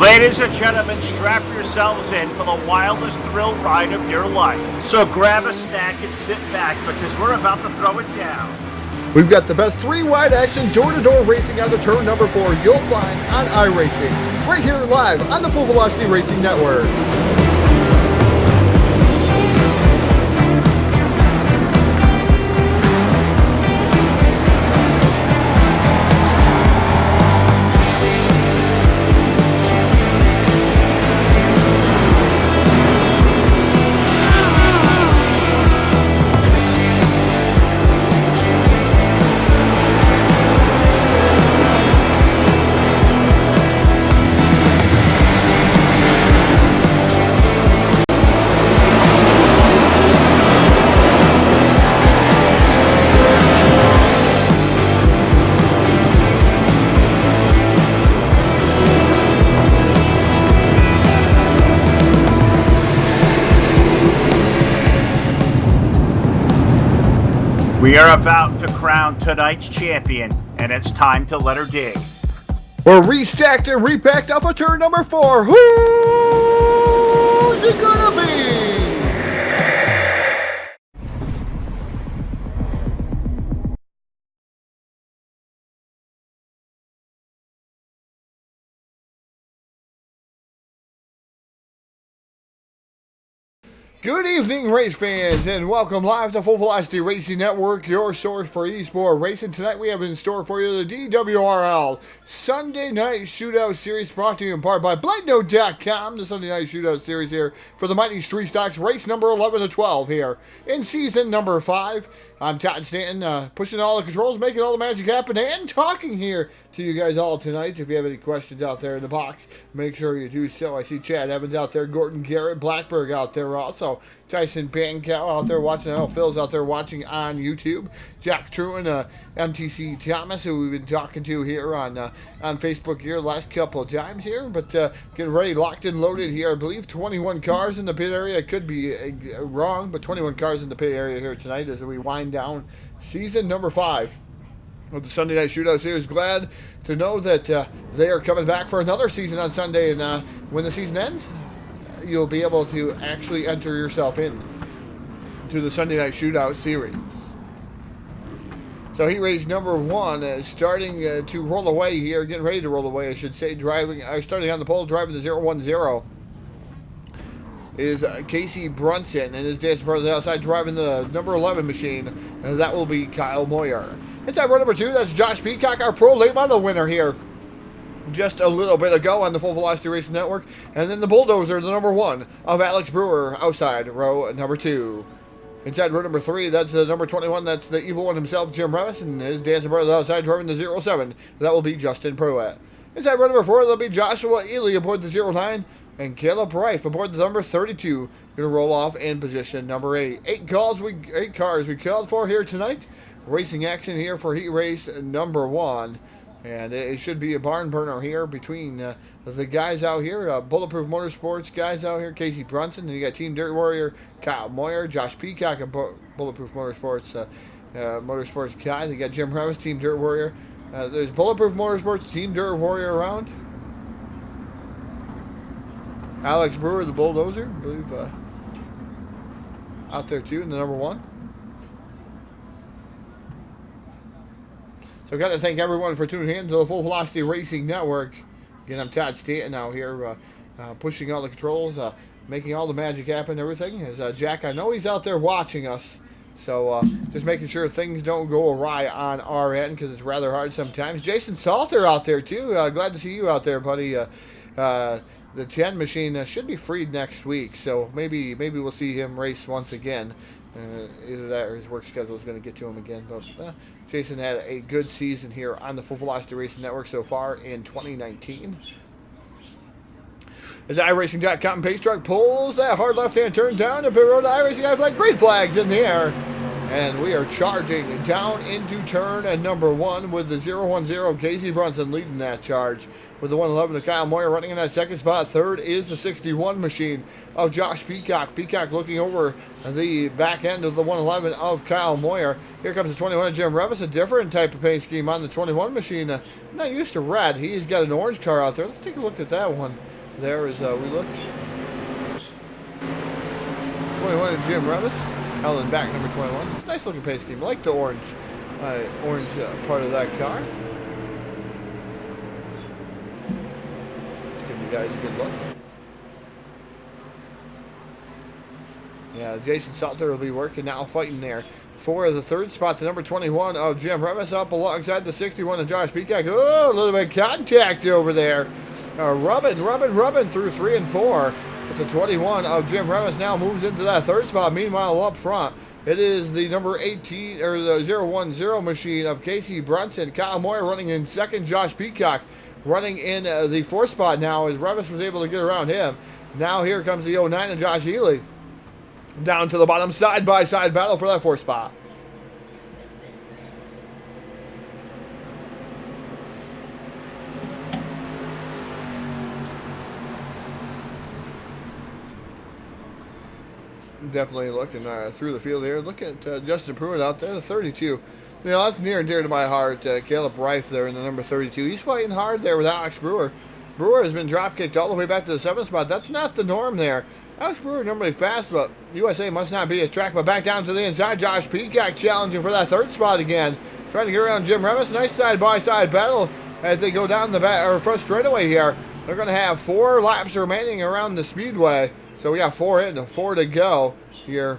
Ladies and gentlemen, strap yourselves in for the wildest thrill ride of your life. So grab a snack and sit back because we're about to throw it down. We've got the best three-wide action door-to-door racing on the turn number 4 you'll find on iRacing, right here live on the Full Velocity Racing Network. We are about to crown tonight's champion, and it's time to let her dig. We're restacked and repacked up for turn number 4. Who's it gonna be? Good evening, race fans, and welcome live to Full Velocity Racing Network, your source for eSport racing. Tonight we have in store for you the DWRL Sunday Night Shootout Series, brought to you in part by BladeNote.com. The Sunday Night Shootout Series here for the Mighty Street Stocks, race number 11 to 12 here in season number 5. I'm Todd Stanton, pushing all the controls, making all the magic happen, and talking here to you guys all tonight. If you have any questions out there in the box, make sure you do so. I see Chad Evans out there, Gordon Garrett, Blackberg out there also, Tyson Pankow out there watching, I know Phil's out there watching on YouTube, Jack Truan, MTC Thomas, who we've been talking to here on Facebook here the last couple of times here, but getting ready, locked and loaded here. I believe 21 cars in the pit area. I could be wrong, but 21 cars in the pit area here tonight as we wind down season number 5 of the Sunday Night Shootout Series. Glad to know that they are coming back for another season on Sunday, and when the season ends, you'll be able to actually enter yourself in to the Sunday Night Shootout Series. So heat race number 1 is starting to roll away here, getting ready to roll away, I should say. Starting on the pole, driving the 010 is Casey Brunson, and his dance partner on the outside driving the number 11 machine, and that will be Kyle Moyer. Inside row number 2, that's Josh Peacock, our pro late model winner here just a little bit ago on the Full Velocity Racing Network. And then the Bulldozer, the number 1 of Alex Brewer, outside row number 2. Inside row number 3, that's the number 21, that's the evil one himself, Jim Revis, and his dancing brother outside driving the 07, that will be Justin Pruitt. Inside row number 4, that'll be Joshua Ely aboard the 09, and Caleb Reif aboard the number 32, going to roll off in position number 8. 8 cars we called for here tonight. Racing action here for heat race number 1. And it should be a barn burner here between the guys out here, Bulletproof Motorsports guys out here, Casey Brunson, and you got Team Dirt Warrior, Kyle Moyer, Josh Peacock of Bulletproof Motorsports, Motorsports guys. You got Jim Revis, Team Dirt Warrior. There's Bulletproof Motorsports, Team Dirt Warrior around. Alex Brewer, the Bulldozer, I believe, out there too in the number 1. So I've got to thank everyone for tuning in to the Full Velocity Racing Network. Again, I'm Todd Stanton out here pushing all the controls, making all the magic happen, everything. As Jack, I know he's out there watching us, so just making sure things don't go awry on our end because it's rather hard sometimes. Jason Salter out there too. Glad to see you out there, buddy. The 10 machine should be freed next week, so maybe we'll see him race once again. Either that or his work schedule is going to get to him again. But Jason had a good season here on the Full Velocity Racing Network so far in 2019. As iRacing.com pace truck pulls that hard left-hand turn down to pit road, iRacing guys like green flags in the air. And we are charging down into turn number 1 with the 010 Casey Brunson leading that charge. With the 111 of Kyle Moyer running in that second spot. Third is the 61 machine of Josh Peacock. Peacock looking over the back end of the 111 of Kyle Moyer. Here comes the 21 of Jim Revis, a different type of paint scheme on the 21 machine. I'm not used to red. He's got an orange car out there. Let's take a look at that one. There is, we look. 21 of Jim Revis. Held in back, number 21. It's a nice looking paint scheme. I like the orange, part of that car. Let's give you guys a good look. Yeah, Jason Salter will be working now, fighting there for the third spot. The number 21 of Jim Revis up alongside the 61 of Josh Peacock. Oh, a little bit of contact over there. Rubbing through 3 and 4. But the 21 of Jim Revis now moves into that third spot. Meanwhile, up front, it is the number 18 or the 010 machine of Casey Brunson. Kyle Moyer running in second. Josh Peacock running in the fourth spot now as Revis was able to get around him. Now here comes the 09 of Josh Ely. Down to the bottom, side-by-side battle for that fourth spot. Definitely looking through the field here. Look at Justin Pruitt out there, the 32. You know, that's near and dear to my heart. Caleb Reif there in the number 32. He's fighting hard there with Alex Brewer. Brewer has been drop-kicked all the way back to the 7th spot. That's not the norm there. Alex Brewer normally fast, but USA must not be his track. But back down to the inside, Josh Peacock challenging for that third spot again. Trying to get around Jim Revis. Nice side-by-side battle as they go down the back or front straightaway here. They're going to have 4 laps remaining around the Speedway. So we got 4 in and 4 to go here.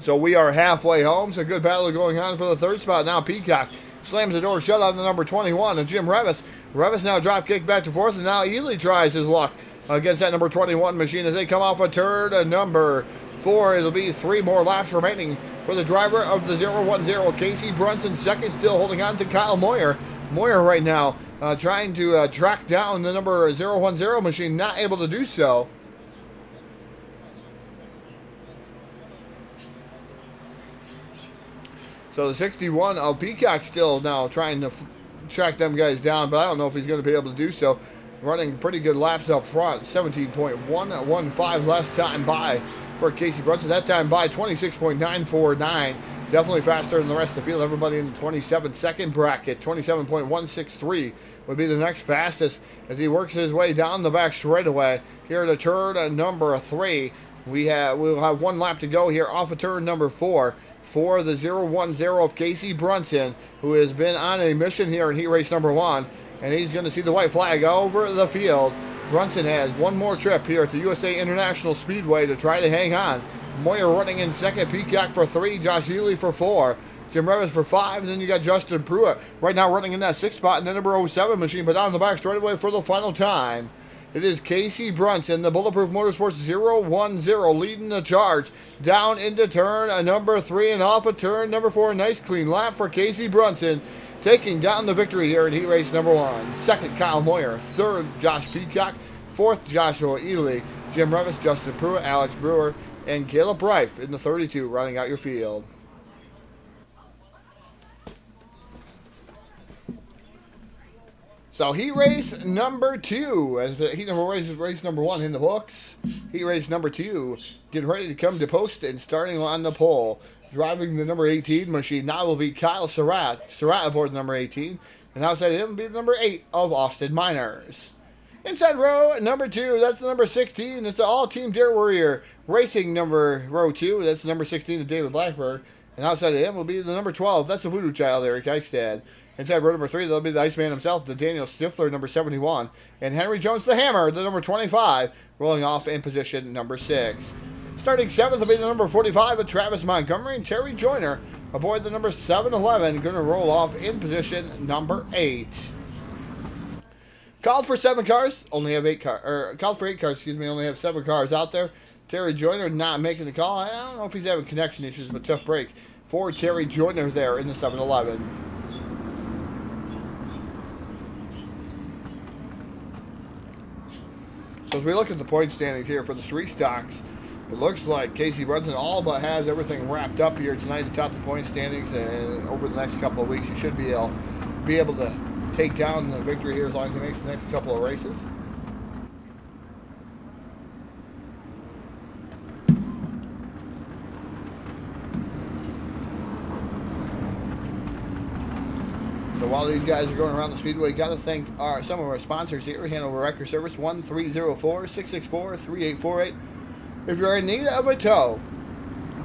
So we are halfway home. So good battle going on for the third spot. Now Peacock slams the door shut on the number 21 and Jim Revis. Revis now drop kick back to fourth, and now Ely tries his luck against that number 21 machine as they come off a turn number 4. It'll be 3 more laps remaining for the driver of the 010 Casey Brunson. Second, still holding on to Kyle Moyer. Moyer right now trying to track down the number 010 machine, not able to do so. So the 61 of Peacock still now trying to track them guys down, but I don't know if he's going to be able to do so. Running pretty good laps up front. 17.115 less time by for Casey Brunson. That time by 26.949. Definitely faster than the rest of the field. Everybody in the 27-second bracket. 27.163 would be the next fastest as he works his way down the back straightaway. Here at turn number 3. We'll have 1 lap to go here off of turn number 4. For the 010 of Casey Brunson, who has been on a mission here in heat race number 1. And he's going to see the white flag over the field. Brunson has 1 more trip here at the USA International Speedway to try to hang on. Moyer running in second, Peacock for 3, Josh Ely for 4, Jim Revis for 5, and then you got Justin Pruitt right now running in that 6th spot in the number 07 machine, but down the back straightaway for the final time. It is Casey Brunson, the Bulletproof Motorsports 010, leading the charge down into turn number 3 and off of turn number 4. Nice clean lap for Casey Brunson, taking down the victory here in heat race number 1. Second, Kyle Moyer. Third, Josh Peacock. Fourth, Joshua Ely. Jim Revis, Justin Pruitt, Alex Brewer, and Caleb Reif in the 32, rounding out your field. So heat race number 2, as the heat number race number 1 in the books. Heat race number 2, getting ready to come to post and starting on the pole. Driving the number 18 machine now will be Kyle Surratt. Surratt aboard the number 18. And outside of him will be the number 8 of Austin Miners. Inside row number 2, that's the number 16. It's the all-team Dare Warrior Racing row 2. That's the number 16 of David Blackburn. And outside of him will be the number 12. That's the Voodoo Child, Eric Eichstad. Inside row number 3, that'll be the Iceman himself, the Daniel Stifler, number 71. And Henry Jones the Hammer, the number 25, rolling off in position number 6. Starting 7th will be the number 45 of Travis Montgomery, and Terry Joyner aboard the number 711, going to roll off in position number 8. Called for 7 cars, only have 8 cars, or called for 8 cars, excuse me, only have 7 cars out there. Terry Joyner not making the call. I don't know if he's having connection issues, but tough break for Terry Joyner there in the 711. So as we look at the point standings here for the street stocks, It looks like Casey Brunson all but has everything wrapped up here tonight atop the point standings, and over the next couple of weeks you should be able to take down the victory here as long as he makes the next couple of races. So while these guys are going around the speedway, got to thank some of our sponsors here. Hanover Wrecker Service, 1-304-664-3848. If you're in need of a tow,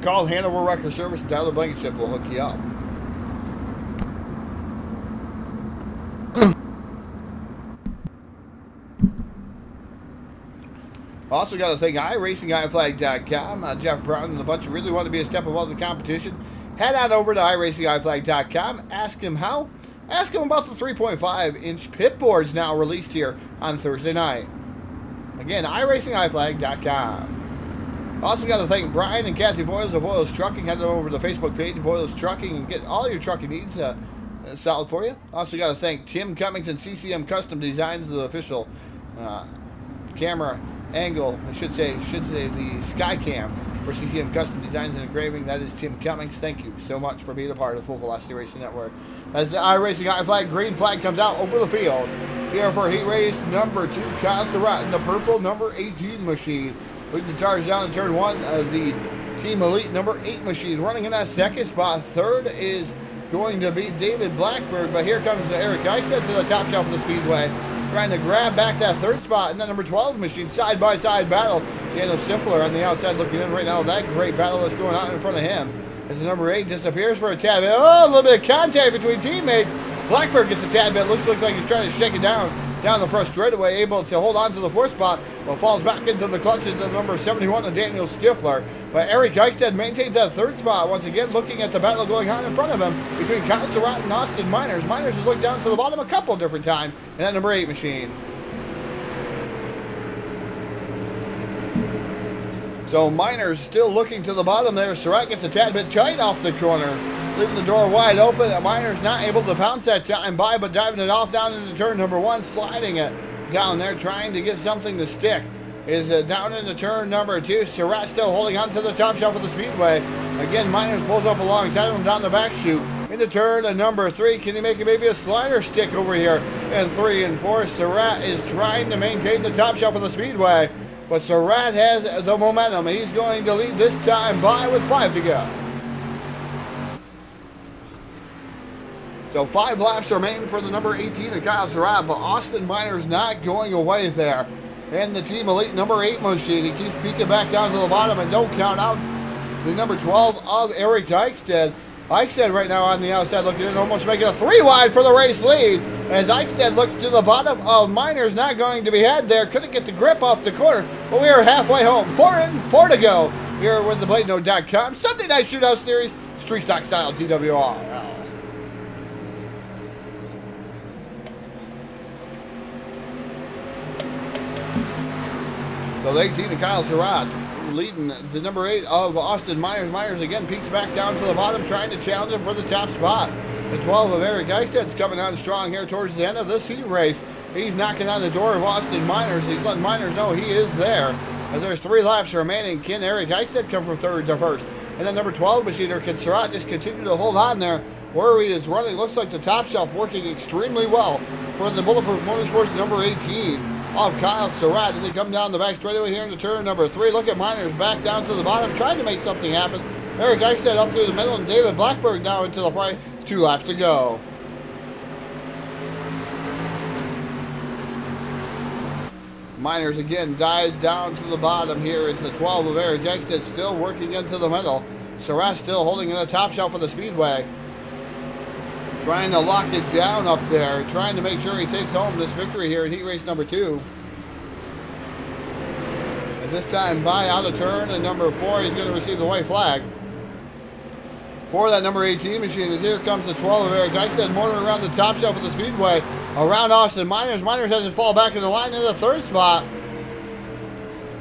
call Hanover Wrecker Service and Tyler Blankenship will hook you up. Also got to thank iRacingIFlag.com. Jeff Brown and the bunch who really want to be a step above the competition. Head on over to iRacingIFlag.com. Ask him how. Ask him about the 3.5-inch pit boards now released here on Thursday night. Again, iRacingIFlag.com. Also got to thank Brian and Kathy Voiles of Voiles Trucking. Head over to the Facebook page of Voiles Trucking and get all your trucking needs solid for you. Also got to thank Tim Cummings and CCM Custom Designs, the official camera angle. I should say the Skycam for CCM Custom Designs and Engraving. That is Tim Cummings. Thank you so much for being a part of the Full Velocity Racing Network. As the iRacing iFlag green flag comes out over the field, here for heat race number 2, Kyle Surratt in the purple number 18 machine. Leading the charge down in turn 1 of the Team Elite number 8 machine. Running in that second spot. Third is going to be David Blackbird, but here comes Eric Eichstead to the top shelf of the speedway, trying to grab back that third spot in that number 12 machine. Side-by-side battle. Daniel Stifler on the outside looking in right now. That great battle that's going on in front of him. As the number 8 disappears for a tad bit. Oh, a little bit of contact between teammates. Blackbird gets a tad bit. Looks like he's trying to shake it down the front straightaway, able to hold on to the fourth spot, but falls back into the clutches of number 71 of Daniel Stifler. But Eric Eichstead maintains that third spot, once again looking at the battle going on in front of him between Kyle Surratt and Austin Miners. Miners has looked down to the bottom a couple different times in that number 8 machine. So Miners still looking to the bottom there. Surratt gets a tad bit tight off the corner, leaving the door wide open. Miners not able to pounce that time by, but driving it off down into turn number 1, sliding it down there, trying to get something to stick. Is down into turn number 2. Surratt still holding on to the top shelf of the speedway. Again, Miners pulls up alongside him down the back chute. Into turn number 3. Can he make it maybe a slider stick over here? And 3 and 4. Surratt is trying to maintain the top shelf of the speedway, but Surratt has the momentum. He's going to lead this time by with 5 to go. So 5 laps remain for the number 18 of Kyle Surratt, but Austin Miners not going away there. And the Team Elite number 8 machine, he keeps peeking back down to the bottom, and don't count out the number 12 of Eric Eichstead. Eichstead right now on the outside looking in, almost making a 3 wide for the race lead. As Eichstead looks to the bottom of Miners, not going to be had there. Couldn't get the grip off the corner, but we are halfway home. 4 in, 4 to go here with the BladeNote.com Sunday Night Shootout Series, Street Stock Style DWRL. So the 18 of Kyle Surratt leading the number 8 of Austin Miners. Miners again peeks back down to the bottom, trying to challenge him for the top spot. The 12 of Eric Eichsted's coming on strong here towards the end of this heat race. He's knocking on the door of Austin Miners. He's letting Miners know he is there. As there's 3 laps remaining, can Eric Eichsted come from 3rd to 1st? And then number 12 machine, or can Surratt just continue to hold on there where he is running? Looks like the top shelf working extremely well for the Bulletproof Motorsports number 18 of Kyle Surratt as they come down the back straightaway here into turn number 3. Look at Miners back down to the bottom, trying to make something happen. Eric Eichstead up through the middle, and David Blackbird now into the front. 2 laps to go. Miners again dives down to the bottom here. It's the 12 of Eric Eichstead still working into the middle. Surratt still holding in the top shelf of the speedway, trying to lock it down up there, trying to make sure he takes home this victory here in heat race number 2. At this time, by out of turn, and number 4, he's going to receive the white flag for that number 18 machine. As here comes the 12 of Eric Eichstead, motoring around the top shelf of the speedway, around Austin Miners. Miners has to fall back in the line in the 3rd spot.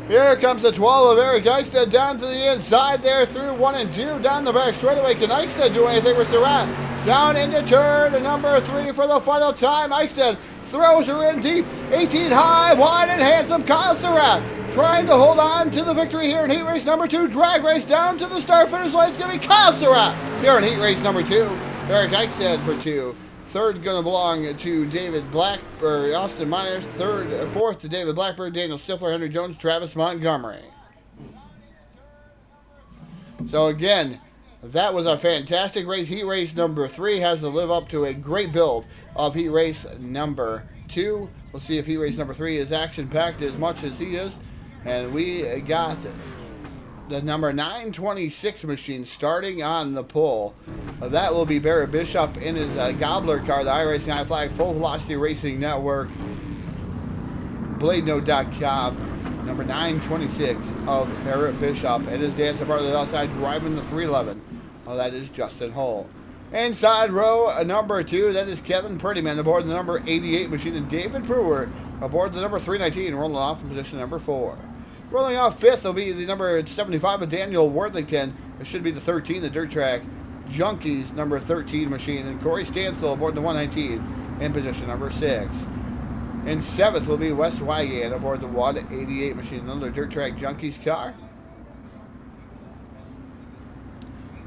Here comes the 12 of Eric Eichstead down to the inside there through 1 and 2, down the back straightaway. Can Eichstead do anything with Surratt? Down into turn number 3 for the final time. Eichstead throws her in deep. 18 high, wide, and handsome. Kyle Surratt trying to hold on to the victory here in heat race number 2. Drag race down to the start finish line. It's going to be Kyle Surratt here in heat race number 2. Eric Eichstad for 2. Third going to belong to David Blackbird, Austin Myers. Fourth to David Blackbird, Daniel Stifler, Henry Jones, Travis Montgomery. So again, that was a fantastic race. Heat race number 3 has to live up to a great build of heat race number 2. We'll see if heat race number 3 is action-packed as much as he is. And we got the number 926 machine starting on the pole. That will be Barrett Bishop in his Gobbler car, the iRacing High Flag Full Velocity Racing Network, BladeNote.com, number 926 of Barrett Bishop. And his dance part of the outside driving the 311. Oh, that is Justin Hull. Inside row number 2, that is Kevin Prettyman aboard the number 88 machine, and David Brewer aboard the number 319, rolling off in position number 4. Rolling off 5th will be the number 75 of Daniel Worthington. It should be the 13, the Dirt Track Junkies number 13 machine, and Corey Stansel aboard the 119 in position number 6. In 7th will be Wes Wygan aboard the 188 machine, another Dirt Track Junkies car.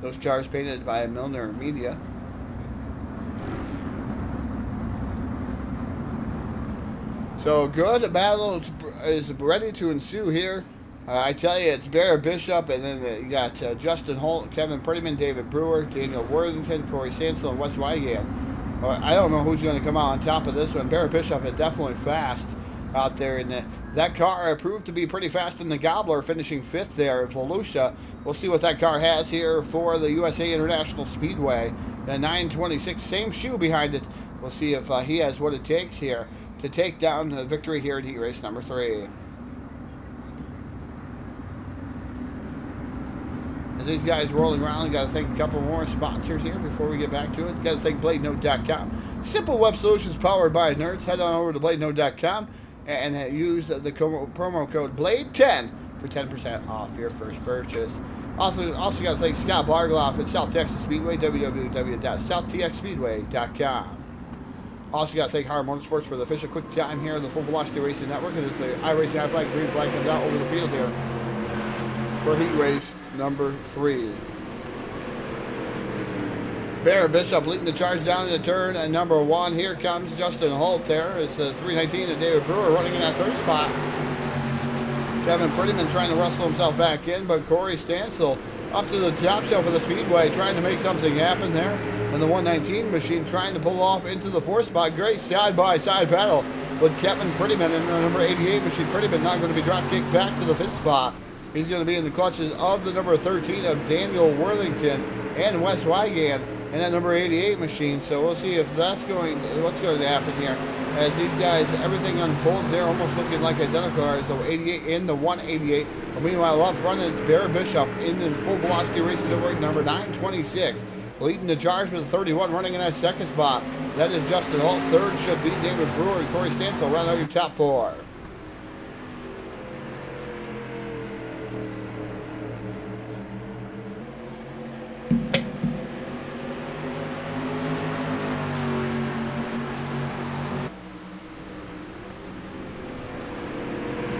Those cars painted by Milner Media. So good battle is ready to ensue here. I tell you, it's Barrett Bishop, and then you got Justin Holt, Kevin Prettyman, David Brewer, Daniel Worthington, Corey Sansel, and Wes Wygan. I don't know who's going to come out on top of this one. Barrett Bishop is definitely fast out there, and that car proved to be pretty fast in the Gobbler, finishing 5th there at Volusia. We'll see what that car has here for the USA International Speedway. The 926, same shoe behind it. We'll see if he has what it takes here to take down the victory here in heat race number 3. As these guys rolling around, got to thank a couple more sponsors here before we get back to it. Got to thank BladeNote.com. Simple web solutions powered by nerds. Head on over to BladeNote.com and use the promo code BLADE10 for 10% off your first purchase. Also got to thank Scott Bargloff at South Texas Speedway, www.southtxspeedway.com. Also got to thank Hard Motorsports for the official quick time here on the Full Velocity Racing Network. And as the iRacing High Flag green flag comes out over the field here for heat race number 3. Barrett Bishop leading the charge down into turn and number 1. Here comes Justin Holt there. It's the 319 and David Brewer running in that 3rd spot. Kevin Prettyman trying to wrestle himself back in, but Corey Stansel up to the top shelf of the Speedway trying to make something happen there. And the 119 machine trying to pull off into the 4th spot. Great side-by-side battle with Kevin Prettyman and the number 88 machine. Prettyman not going to be drop kicked back to the 5th spot. He's going to be in the clutches of the number 13 of Daniel Worthington and Wes Wygan and that number 88 machine. So we'll see if what's going to happen here as these guys, everything unfolds there, almost looking like identical cars, the 88 and the 188. But meanwhile, up front it's Barrett Bishop in the Full Velocity Racing Network, number 926. Leading the charge with a 31, running in that 2nd spot. That is Justin Holt. 3rd should be David Brewer and Corey Stansel. Round out your top 4.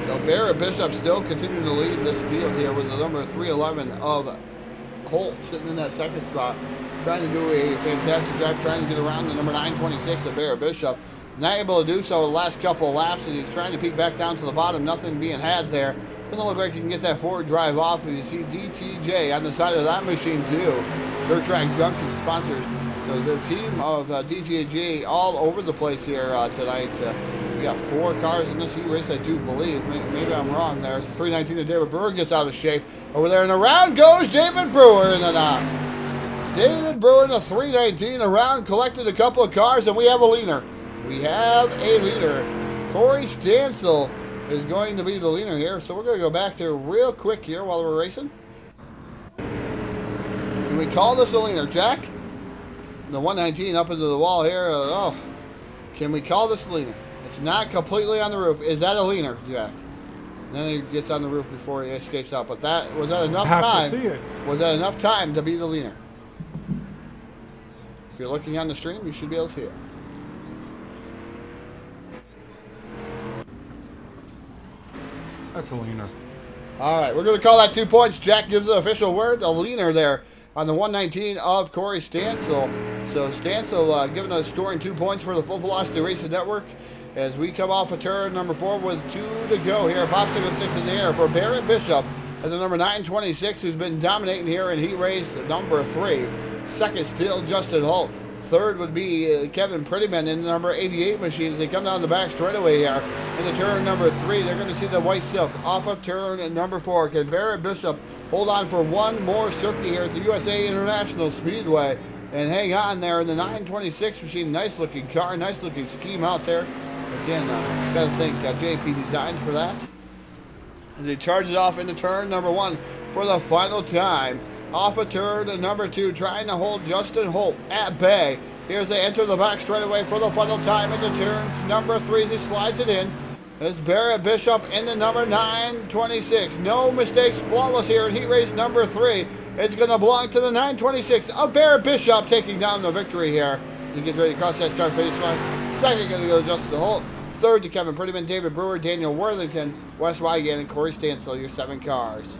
So Barrett Bishop still continuing to lead this field here with the number 311 of Holt sitting in that 2nd spot. Trying to do a fantastic job trying to get around the number 926 of Barrett Bishop. Not able to do so the last couple of laps, and he's trying to peek back down to the bottom. Nothing being had there. Doesn't look like he can get that forward drive off. And you see DTJ on the side of that machine too. Dirt Track Junkies sponsors. So the team of DTJ all over the place here tonight. We got 4 cars in this heat race, I do believe. Maybe I'm wrong there. 319 of David Brewer gets out of shape. Over there, and around goes David Brewer in the knock. David Brewer in the 319 around, collected a couple of cars, and we have a leader. We have a leader. Corey Stansel is going to be the leader here. So we're going to go back there real quick here while we're racing. Can we call this a leaner? Jack? The 119 up into the wall here. Oh, can we call this a leaner? It's not completely on the roof. Is that a leaner, Jack? And then he gets on the roof before he escapes out. But was that enough time? Was that enough time to be the leaner? If you're looking on the stream, you should be able to see it. That's a leaner. All right, we're going to call that 2 points. Jack gives the official word. A leaner there on the 119 of Corey Stansel. So Stansel giving us scoring 2 points for the Full Velocity Racing Network as we come off of turn number 4 with 2 to go here. Popsicle sticks in the air for Barrett Bishop at the number 926, who's been dominating here in heat race number 3. Second still Justin Holt. Third would be Kevin Prettyman in the number 88 machine as they come down the back straightaway here. Into turn number 3, they're going to see the White Silk off of turn number 4. Can Barrett Bishop hold on for one more circuit here at the USA International Speedway and hang on there in the 926 machine? Nice looking car, nice looking scheme out there. Again, got to thank JP Designs for that. As they charge it off into turn number 1 for the final time. Off of turn number 2, trying to hold Justin Holt at bay. Here's they enter the back straightaway for the final time into turn number 3 as he slides it in. There's Barrett Bishop in the number 926. No mistakes, flawless here in heat race number 3. It's going to belong to the 926 of Barrett Bishop taking down the victory here. He gets ready to cross that start finish line. Second going to go to Justin Holt. Third to Kevin Prettyman, David Brewer, Daniel Worthington, Wes Wygan, and Corey Stansel, your 7 cars.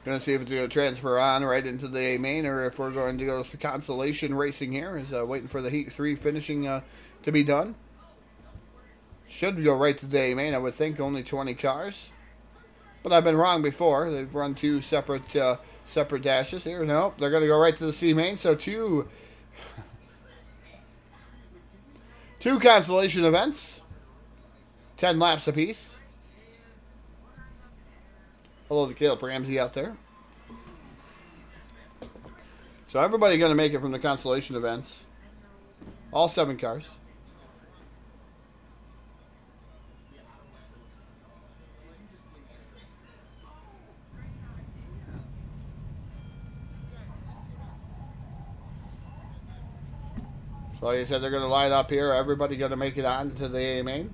Going to see if it's going to transfer on right into the A main or if we're going to go to Consolation Racing here. Is waiting for the Heat 3 finishing to be done. Should go right to the A main, I would think. Only 20 cars. But I've been wrong before. They've run 2 separate dashes here. Nope, they're going to go right to the C main. So two Consolation events. 10 laps apiece. Hello to Caleb Ramsey out there. So everybody going to make it from the Consolation events. All 7 cars. So like I said, they're going to line up here. Everybody going to make it on to the A main.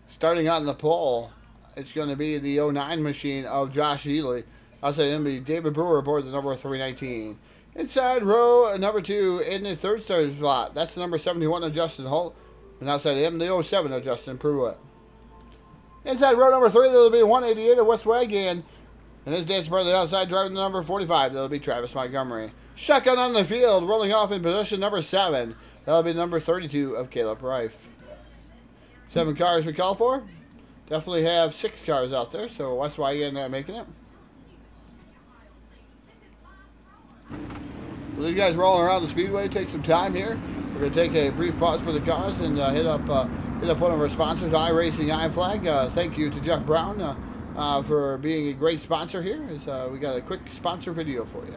Starting on the pole, it's going to be the 09 machine of Josh Ely. Outside him be David Brewer aboard the number 319. Inside row number 2 in the third starter slot. That's the number 71 of Justin Holt. And outside him, the 07 of Justin Pruitt. Inside row number 3, there'll be 188 of Wes Wagan. And his dance brother outside driving the number 45. That'll be Travis Montgomery. Shotgun on the field, rolling off in position number 7. That'll be number 32 of Caleb Reif. 7 cars we call for. Definitely have 6 cars out there, so Wes Wygan making it. Well, these guys rolling around the Speedway, take some time here. We're going to take a brief pause for the cars and hit up one of our sponsors, iRacing iFlag. Thank you to Jeff Brown for being a great sponsor here. We got a quick sponsor video for you.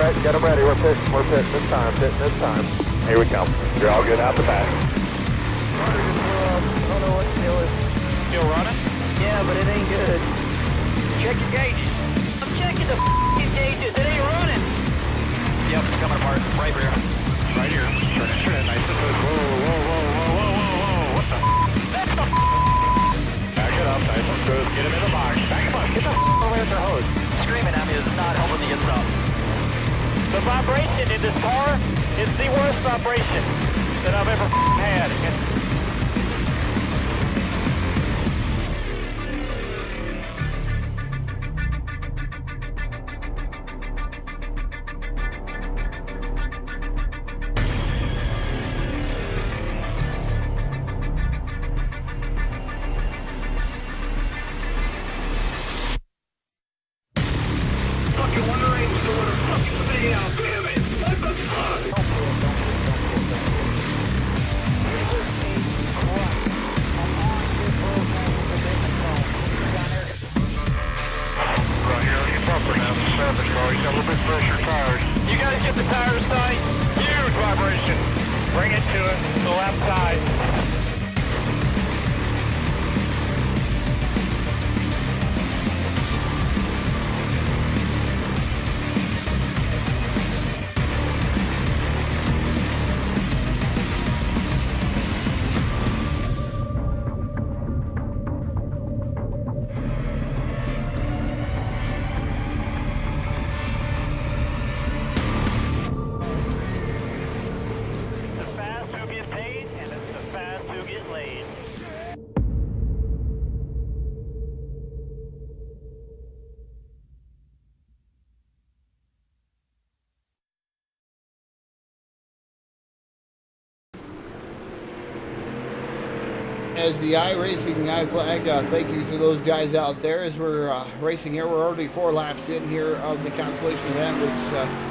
Alright, get them ready. We're pitting this time, Here we go. You're all good out the back. I don't know what the deal is. Still running? Yeah, but it ain't good. Check your gauges. I'm checking the gauges. It ain't running. Yep, it's coming apart. Right here. Right here. Turn it nice and smooth. Whoa. What the celebration that I've ever had. Fucking wondering what's going to fucking stay out, damn it! What the fuck? Right here, your bumper now, the savage car. He's got a little bit fresher tires. You guys get the tires tight? Huge vibration. Bring it to us, the left side. The fast who get paid, and it's the fast who get laid. As the iRacing iFlag, thank you to those guys out there. As we're racing here, we're already 4 laps in here of the Constellation event, which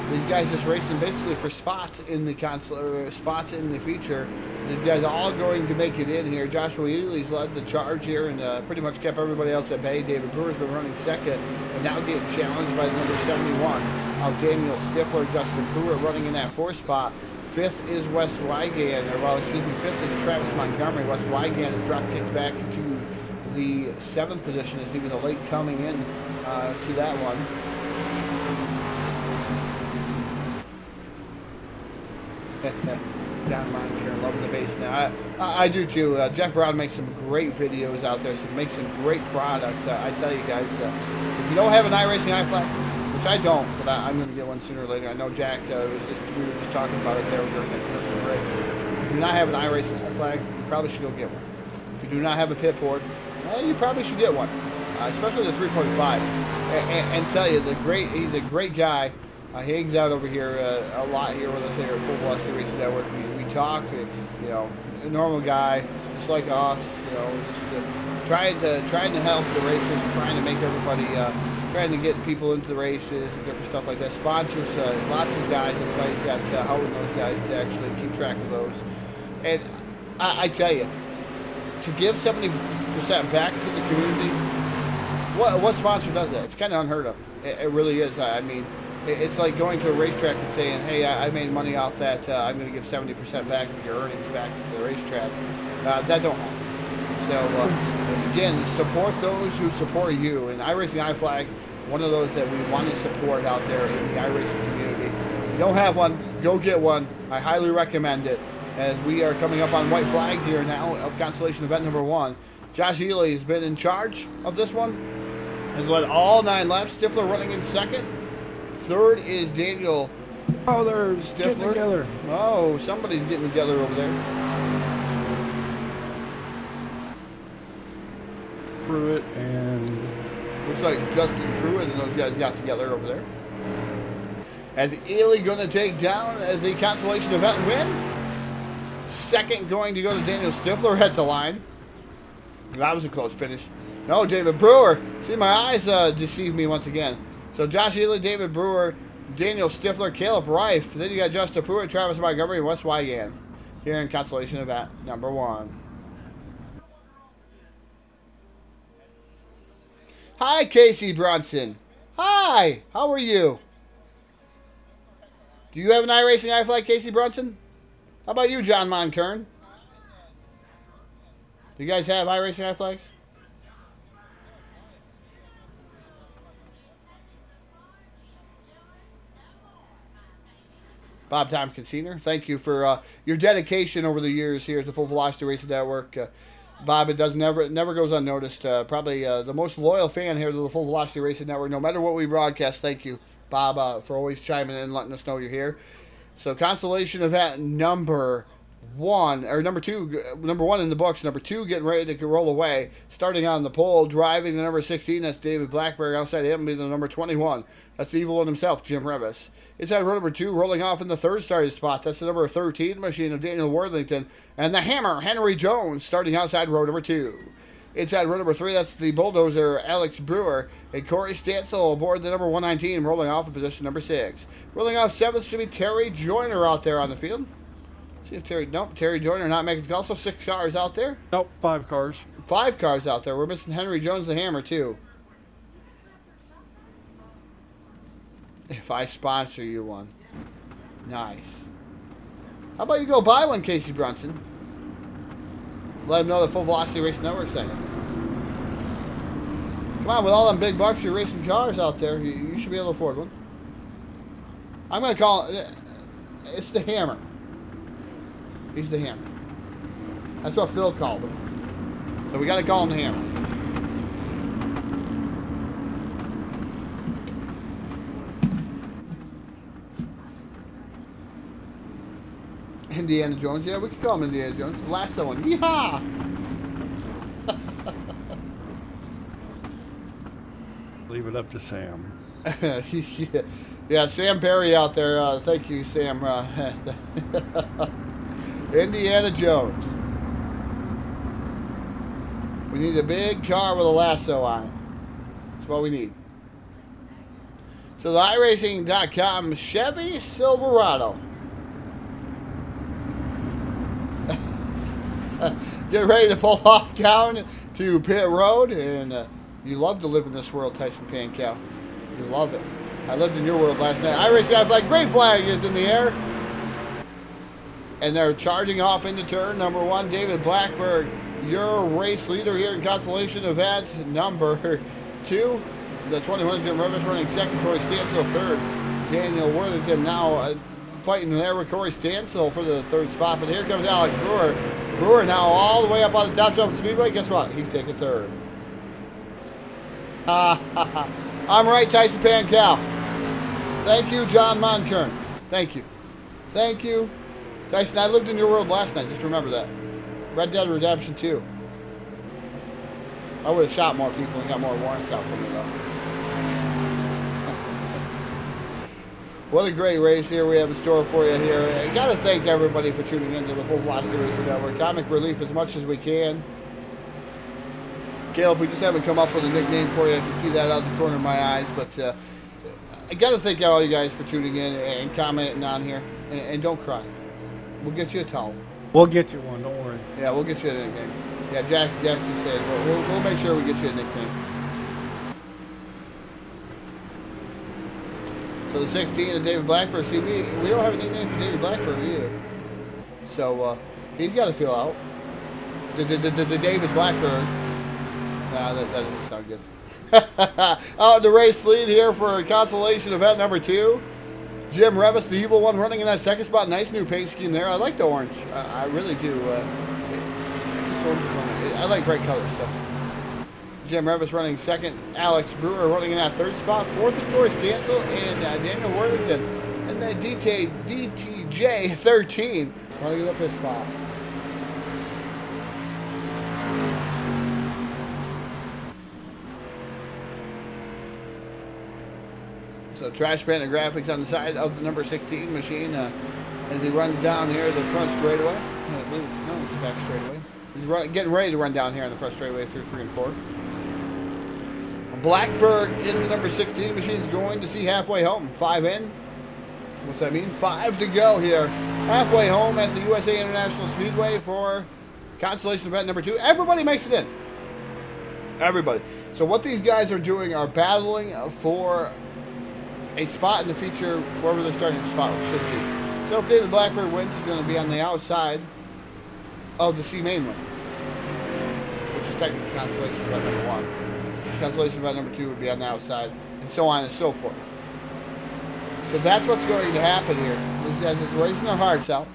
these guys just racing basically for spots in the spots in the feature. These guys are all going to make it in here. Joshua Ely's led the charge here and pretty much kept everybody else at bay. David Brewer's been running second and now getting challenged by the number 71 of Daniel Stifler. Justin Brewer running in that 4th spot. 5th is Wes Wygan, or well, excuse me, 5th is Travis Montgomery. Wes Wygan has dropped kicked back to the 7th position as he was a late coming in to that one. John Montgomery, loving the base now. I do too. Jeff Brown makes some great videos out there, makes some great products. I tell you guys, if you don't have an iRacing iFlag, which I don't, but I'm going to get one sooner or later. I know Jack we were just talking about it there during the commercial break. If you do not have an iRacing flag, you probably should go get one. If you do not have a pit board, well, you probably should get one, especially the 3.5. And tell you, he's a great guy. He hangs out over here a lot here with us here at Full Velocity Racing Network. We talk, you know, a normal guy, just like us, you know, just trying to help the racers, trying to make everybody. Trying to get people into the races and different stuff like that. Sponsors, lots of guys. That's why he's got Howard and those guys to actually keep track of those. And I tell you, to give 70% back to the community, what sponsor does that? It's kind of unheard of. It really is. I mean, it's like going to a racetrack and saying, hey, I made money off that. I'm going to give 70% back of your earnings back to the racetrack. That don't happen. So, again, support those who support you. And iRacing iFlag, one of those that we want to support out there in the iRacing community. If you don't have one, go get one. I highly recommend it. As we are coming up on white flag here now of Constellation event number 1. Josh Ely has been in charge of this one. Has led all 9 laps. Stifler running in 2nd. 3rd is Daniel. Oh, they're Stifler. getting together. Oh, somebody's getting together over there. Pruitt and Looks like Justin Pruitt and those guys got together over there. As Ely going to take down the Constellation event and win. 2nd going to go to Daniel Stifler at the line. That was a close finish. No, David Brewer. See, my eyes deceived me once again. So Josh Ely, David Brewer, Daniel Stifler, Caleb Reif. Then you got Justin Pruitt, Travis Montgomery, and Wes Wygan here in Constellation event number 1. Hi, Casey Brunson. Hi, how are you? Do you have an iRacing iFlag, Casey Brunson? How about you, John Monkern? Do you guys have iRacing iFlags? Bob Tompkins Sr., thank you for your dedication over the years here at the Full Velocity Racing Network. Bob, it never goes unnoticed. Probably the most loyal fan here to the Full Velocity Racing Network. No matter what we broadcast, thank you, Bob, for always chiming in and letting us know you're here. So consolation event number 1, or number 2, number 1 in the books. Number 2 getting ready to roll away. Starting on the pole, driving the number 16. That's David Blackburn. Outside him be the number 21. That's the evil one himself, Jim Revis. Inside row number 2, rolling off in the third starting spot. That's the number 13 machine of Daniel Worthington. And the hammer, Henry Jones, starting outside row number 2. Inside row number 3, that's the bulldozer, Alex Brewer. And Corey Stansel aboard the number 119, rolling off in position number 6. Rolling off 7th should be Terry Joyner out there on the field. See if Terry Joyner not making the call. So 6 cars out there. Nope, 5 cars. 5 cars out there. We're missing Henry Jones, the hammer, too. If I sponsor you one. Nice. How about you go buy one, Casey Brunson? Let him know the Full Velocity Racing Network sent you. Come on, with all them big bucks you're racing cars out there, you should be able to afford one. I'm going to call it, it's the hammer. He's the hammer. That's what Phil called him. So we got to call him the hammer. Indiana Jones, yeah, we could call him Indiana Jones. The last one. Yeehaw! Leave it up to Sam. Yeah, Sam Perry out there. Thank you, Sam. Indiana Jones. We need a big car with a lasso on it. That's what we need. So the iRacing.com Chevy Silverado. Get ready to pull off down to pit road, and you love to live in this world, Tyson Pankow. You love it. I lived in your world last night. iRacing flag, green flag is in the air, and they're charging off into turn number 1. David Blackburn, your race leader here in consolation event number 2. The 21 Jim Revis running second. Corey Stansel third. Daniel Worthington now fighting there with Corey Stansel for the third spot. But here comes Alex Brewer. Brewer now all the way up on the top shelf of the Speedway. Guess what? He's taking third. I'm right, Tyson Pankow. Thank you, John Monkern. Thank you. Thank you. Tyson, I lived in your world last night. Just remember that. Red Dead Redemption 2. I would have shot more people and got more warrants out for me, though. What a great race here we have in store for you here. I got to thank everybody for tuning into the Full Velocity Racing Network. Comic relief as much as we can. Caleb, we just haven't come up with a nickname for you. I can see that out the corner of my eyes. But I got to thank all you guys for tuning in and commenting on here. And don't cry. We'll get you a towel. We'll get you one, don't worry. Yeah, we'll get you a nickname. Yeah, Jack just said, we'll make sure we get you a nickname. So the 16 of David Blackburn. See, we don't have a nickname for David Blackburn either. So he's got to fill out. The David Blackburn. Nah, that doesn't sound good. Out the race lead here for consolation event number 2. Jim Revis, the evil one, running in that second spot. Nice new paint scheme there. I like the orange. I really do. This orange is running. I like bright colors. So Jim Revis running second. Alex Brewer running in that third spot. Fourth is Corey Stansel and Daniel Worthington. And then DTJ 13 running up this spot. So Trash Panda graphics on the side of the number 16 machine as he runs down here the front straightaway. I believe it's the back straightaway. He's getting ready to run down here on the front straightaway through 3 and 4. Blackburn in the number 16 machine is going to see halfway home. 5 in. What's that mean? 5 to go here. Halfway home at the USA International Speedway for consolation event number 2. Everybody makes it in. Everybody. So what these guys are doing are battling for a spot in the feature wherever they're starting the spot should be. So if David Blackburn wins, he's going to be on the outside of the C main one, which is technically consolation event number 1. Consolation event number 2 would be on the outside, and so on and so forth. So that's what's going to happen here. These guys are racing their hearts out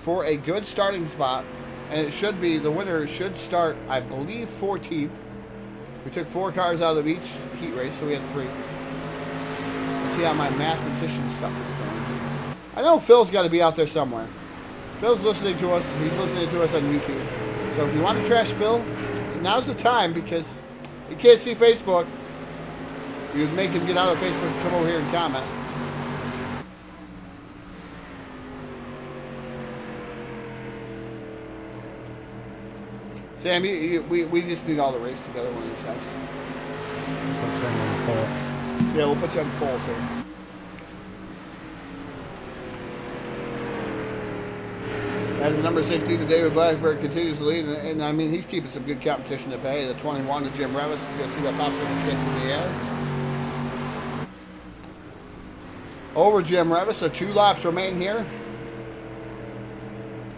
for a good starting spot, and it should be, the winner should start, I believe, 14th. We took 4 cars out of each heat race, so we had 3. See how my mathematician stuff is going. I know Phil's got to be out there somewhere. Phil's listening to us. He's listening to us on YouTube. So if you want to trash Phil, now's the time because he can't see Facebook. You would make him get out of Facebook and come over here and comment. Sam, we just need all the race together one of these times. Yeah, we'll put you on the pole, Sam. As the number 16 to David Blackburn continues to lead, and I mean, he's keeping some good competition to pay. The 21 to Jim Revis. You going to see that pops in the sticks in the air. Over Jim Revis, so 2 laps remain here.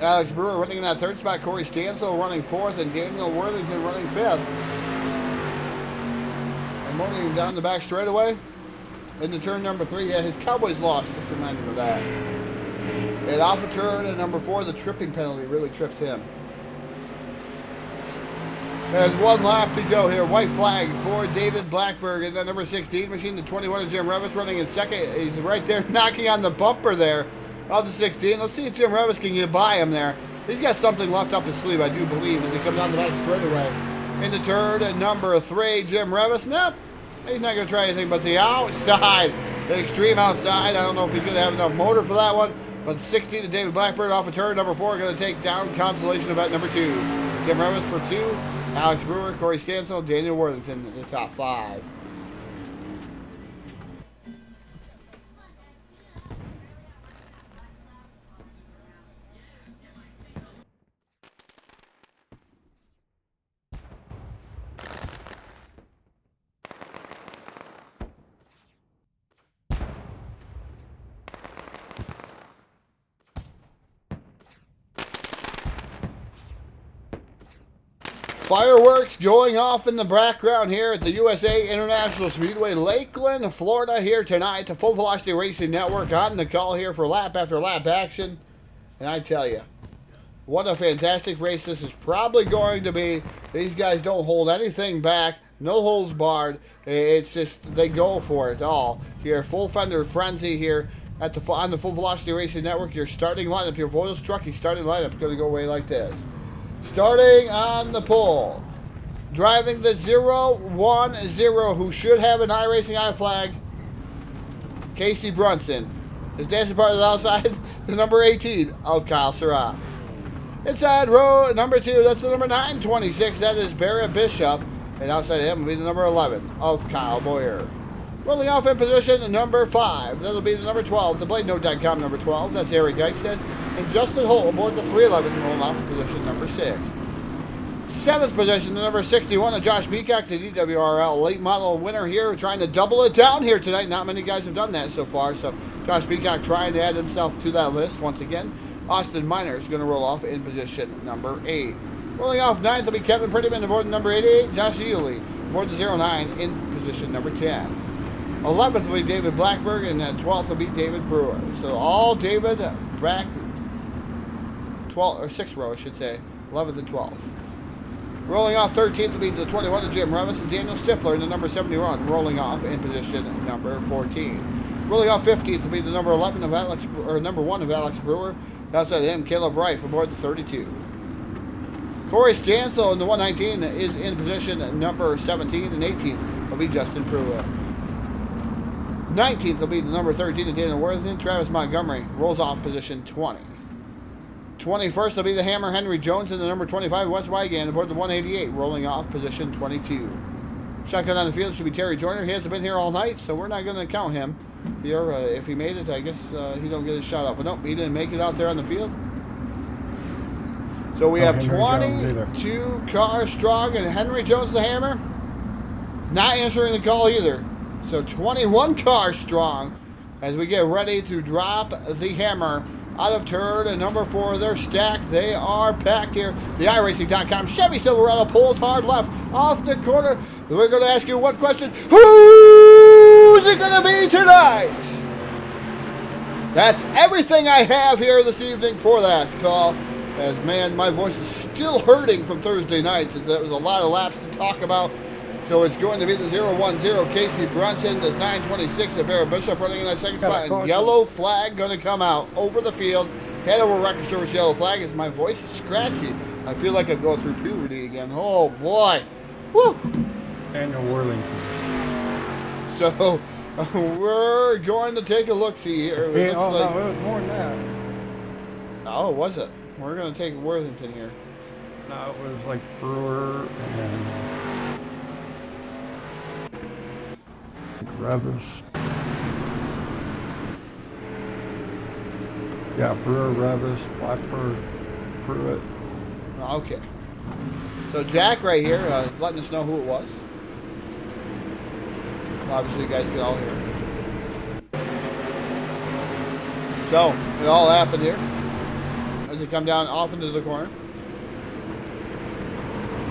Alex Brewer running in that 3rd spot. Corey Stansel running 4th, and Daniel Worthington running 5th. And moving down the back straightaway into turn number 3. Yeah, his Cowboys lost. Just remind me of that. And off of turn and number 4, the tripping penalty really trips him. There's 1 lap to go here. White flag for David Blackburn. And then number 16 machine, the 21 of Jim Revis running in 2nd. He's right there knocking on the bumper there of the 16. Let's see if Jim Revis can get by him there. He's got something left up his sleeve, I do believe, as he comes down the back straightaway. Into turn and number 3, Jim Revis. Nope. He's not going to try anything but the outside. The extreme outside. I don't know if he's going to have enough motor for that one. But 16 to David Blackburn off of turn number 4, going to take down consolation event number 2. Jim Revis for 2. Alex Brewer, Corey Stansel, Daniel Worthington in the top 5. Fireworks going off in the background here at the USA International Speedway, Lakeland, Florida here tonight. The Full Velocity Racing Network on the call here for lap after lap action. And I tell you, what a fantastic race this is probably going to be. These guys don't hold anything back. No holds barred. It's just they go for it all here. Full fender frenzy here at on the Full Velocity Racing Network. Your starting lineup, your Voyles Trucking starting lineup is going to go away like this. Starting on the pole, driving the 0-1-0, who should have an iRacing I flag, Casey Brunson. His dancing partner outside, the number 18 of Kyle Surratt. Inside row number 2, that's the number 926, that is Barrett Bishop. And outside him will be the number 11 of Kyle Boyer. Rolling off in position, number 5, that'll be the number 12, the BladeNote.com number 12, that's Eric Eichstead. And Justin Holt aboard the 311, rolling off in position number 6. 7th position, the number 61 of Josh Peacock, the DWRL late model winner here, trying to double it down here tonight. Not many guys have done that so far, so Josh Peacock trying to add himself to that list once again. Austin Miner is going to roll off in position number 8. Rolling off 9th will be Kevin Prettyman aboard the number 88, Josh Ely aboard the 09 in position number 10. 11th will be David Blackburn, and 12th will be David Brewer. So all David back 12 or 6th row, I should say, 11th and 12th. Rolling off 13th will be the 21 of Jim Revis and Daniel Stifler in the number 71, rolling off in position number 14. Rolling off 15th will be the number 11 of Alex, or number 1 of Alex Brewer. Outside of him, Caleb Reif aboard the 32. Corey Stansel in the 119 is in position number 17, and 18th will be Justin Pruitt. 19th will be the number 13 of Daniel Worthington. Travis Montgomery rolls off position 20. 21st will be the Hammer Henry Jones in the number 25, Wes Wygan aboard the 188, rolling off position 22. Shotgun on the field should be Terry Joyner. He hasn't been here all night, so we're not going to count him here. If he made it, I guess he don't get his shot up. But nope, he didn't make it out there on the field. So we have 22 cars strong, and Henry Jones the Hammer not answering the call either. So 21 cars strong as we get ready to drop the Hammer out of turn number 4. They're stacked. They are packed here. The iRacing.com Chevy Silverado pulls hard left off the corner. We're going to ask you one question. Who's it going to be tonight? That's everything I have here this evening for that call. As, man, my voice is still hurting from Thursday night, as there was a lot of laps to talk about. So it's going to be the 010 Casey Brunson, the 926 of Barrett Bishop running in that second Got a spot. And caution. yellow flag going to come out over the field. Head over record service yellow flag as my voice is scratchy. I feel like I'm going through puberty again. Oh boy. Woo! Daniel Worthington. So we're going to take a look-see here. It Yeah, looks oh, like, no, it was more than that. oh, was it? We're going to take Worthington here. No, it was like Brewer and Revis. Yeah, Brewer, Revis, Blackbird, Pruitt. Okay. So Jack right here letting us know who it was. Obviously, you guys can all hear. So, it all happened here as they come down off into the corner.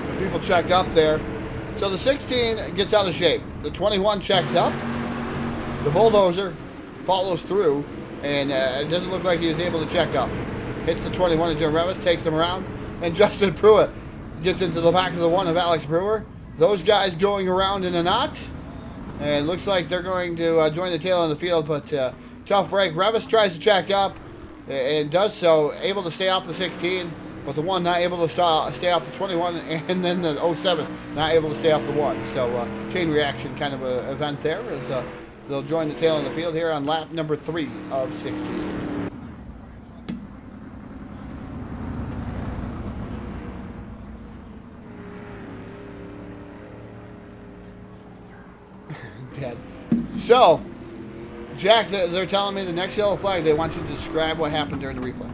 So people check up there. So the 16 gets out of shape. The 21 checks up. The bulldozer follows through, and it doesn't look like he was able to check up. Hits the 21 of Jim Revis, takes him around, and Justin Pruitt gets into the back of the one of Alex Brewer. Those guys going around in a knot. And looks like they're going to join the tail of the field, but tough break. Revis tries to check up and does so, able to stay off the 16, but the one not able to stay off the 21, and then the 07 not able to stay off the 1. So chain reaction kind of an event there as they'll join the tail of the field here on lap number 3 of 16. Dead. So, Jack, they're telling me the next yellow flag, they want you to describe what happened during the replay.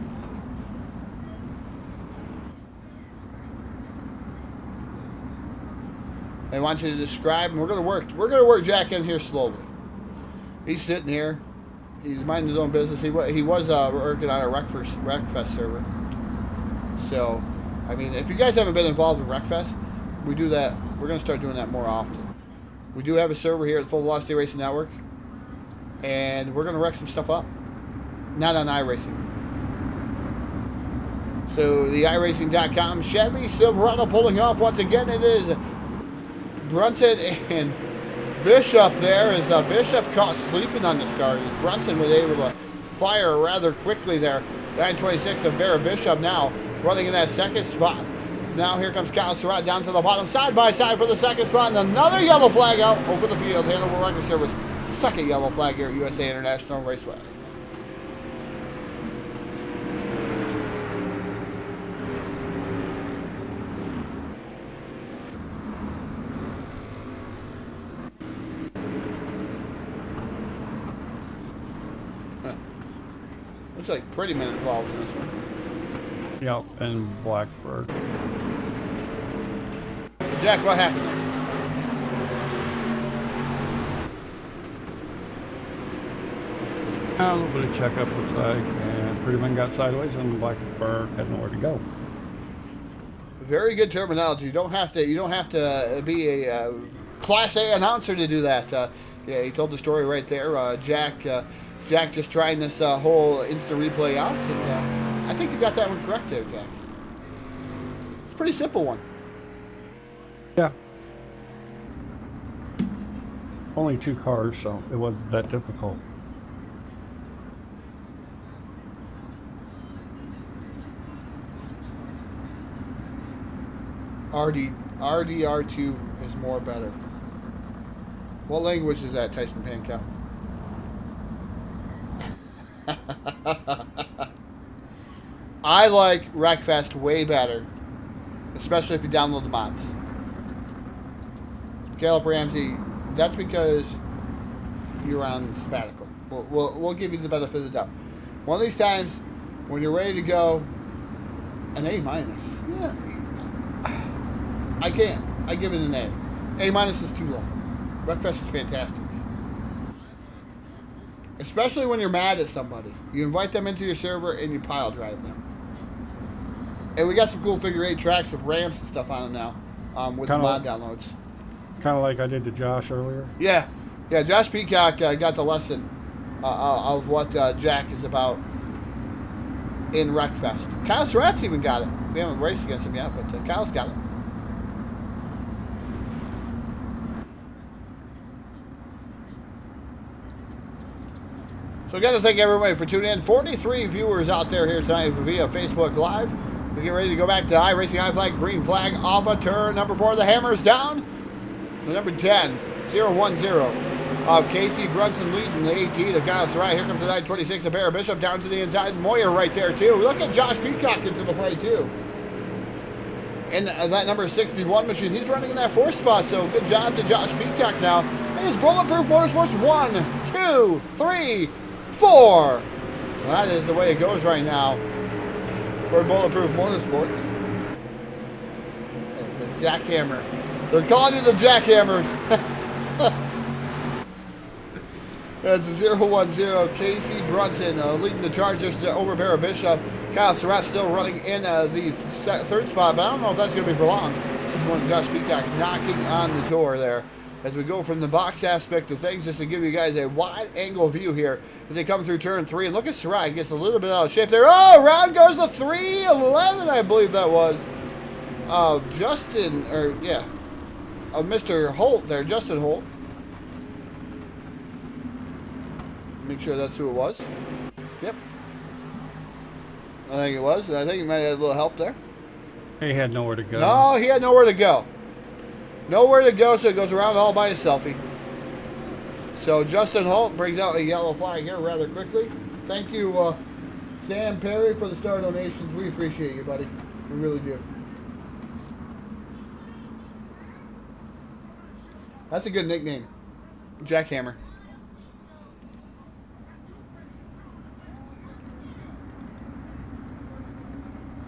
They want you to describe, and we're gonna work Jack in here slowly. He's sitting here, he's minding his own business. He was working on a Wreckfest server. So, I mean, if you guys haven't been involved with Wreckfest, we do that. We're gonna start doing that more often. We do have a server here at the Full Velocity Racing Network, and we're going to wreck some stuff up. Not on iRacing. So the iRacing.com Chevy Silverado pulling off once again. It is Brunson and Bishop there as Bishop caught sleeping on the start. As Brunson was able to fire rather quickly there. 926 of Barrett Bishop now running in that second spot. Now here comes Kyle Surratt down to the bottom, side by side for the second spot, and another yellow flag out over the field. Hanover Record Service, second yellow flag here at USA International Raceway. Looks like Pretty Man involved in this one. Yep, and Blackbird. Jack, what happened? A little bit of checkup looks like, and Pretty Man got sideways, and Blackbird had nowhere to go. Very good terminology. You don't have to be a Class A announcer to do that. Yeah, he told the story right there. Jack just trying this whole Insta replay out, and I think you got that one correct there, Jack. It's a pretty simple one. Yeah. Only 2 cars, so it wasn't that difficult. RDR2 is more better. What language is that, Tyson Pankow? I like Wreckfest way better, especially if you download the mods. Caleb Ramsey, that's because you're on sabbatical. We'll give you the benefit of the doubt. One of these times, when you're ready to go, an A-. Yeah, I can't. I give it an A. A- is too low. Wreckfest is fantastic. Especially when you're mad at somebody. You invite them into your server and you pile drive them. And we got some cool figure 8 tracks with ramps and stuff on them now with the mod downloads. Kind of like I did to Josh earlier. Yeah. Yeah, Josh Peacock got the lesson of what Jack is about in Wreckfest. Kyle Surratt's even got it. We haven't raced against him yet, but Kyle's got it. So I got to thank everybody for tuning in. 43 viewers out there here tonight via Facebook Live. We get ready to go back to iRacing, I flag, green flag, off a turn. Number 4, the hammer's down. The number 10, 010 of Casey Brunson leading the 18 of Kyle Sarai. Here comes the 926 of Barra Bishop down to the inside. Moyer right there too. Look at Josh Peacock into the fight too. And that number 61 machine, he's running in that 4th spot, so good job to Josh Peacock now. And his Bulletproof Motorsports 1, 2, 3, 4. Well, that is the way it goes right now for Bulletproof Motorsports. The jackhammer. They're calling it the jackhammers. That's a 010 Casey Brunson leading the charge just over Barra Bishop. Kyle Surratt still running in the 3rd spot, but I don't know if that's going to be for long. This is one of Josh Peacock knocking on the door there. As we go from the box aspect of things, just to give you guys a wide angle view here as they come through turn 3. And look at Surratt, gets a little bit out of shape there. Oh, round goes the 311, I believe that was. Justin, or yeah, Mr. Holt there, Justin Holt. Make sure that's who it was. Yep. I think it was. I think he might have had a little help there. He had nowhere to go. No, he had nowhere to go. Nowhere to go, so it goes around all by a selfie. So Justin Holt brings out a yellow flag here rather quickly. Thank you, Sam Perry, for the star donations. We appreciate you, buddy. We really do. That's a good nickname. Jackhammer.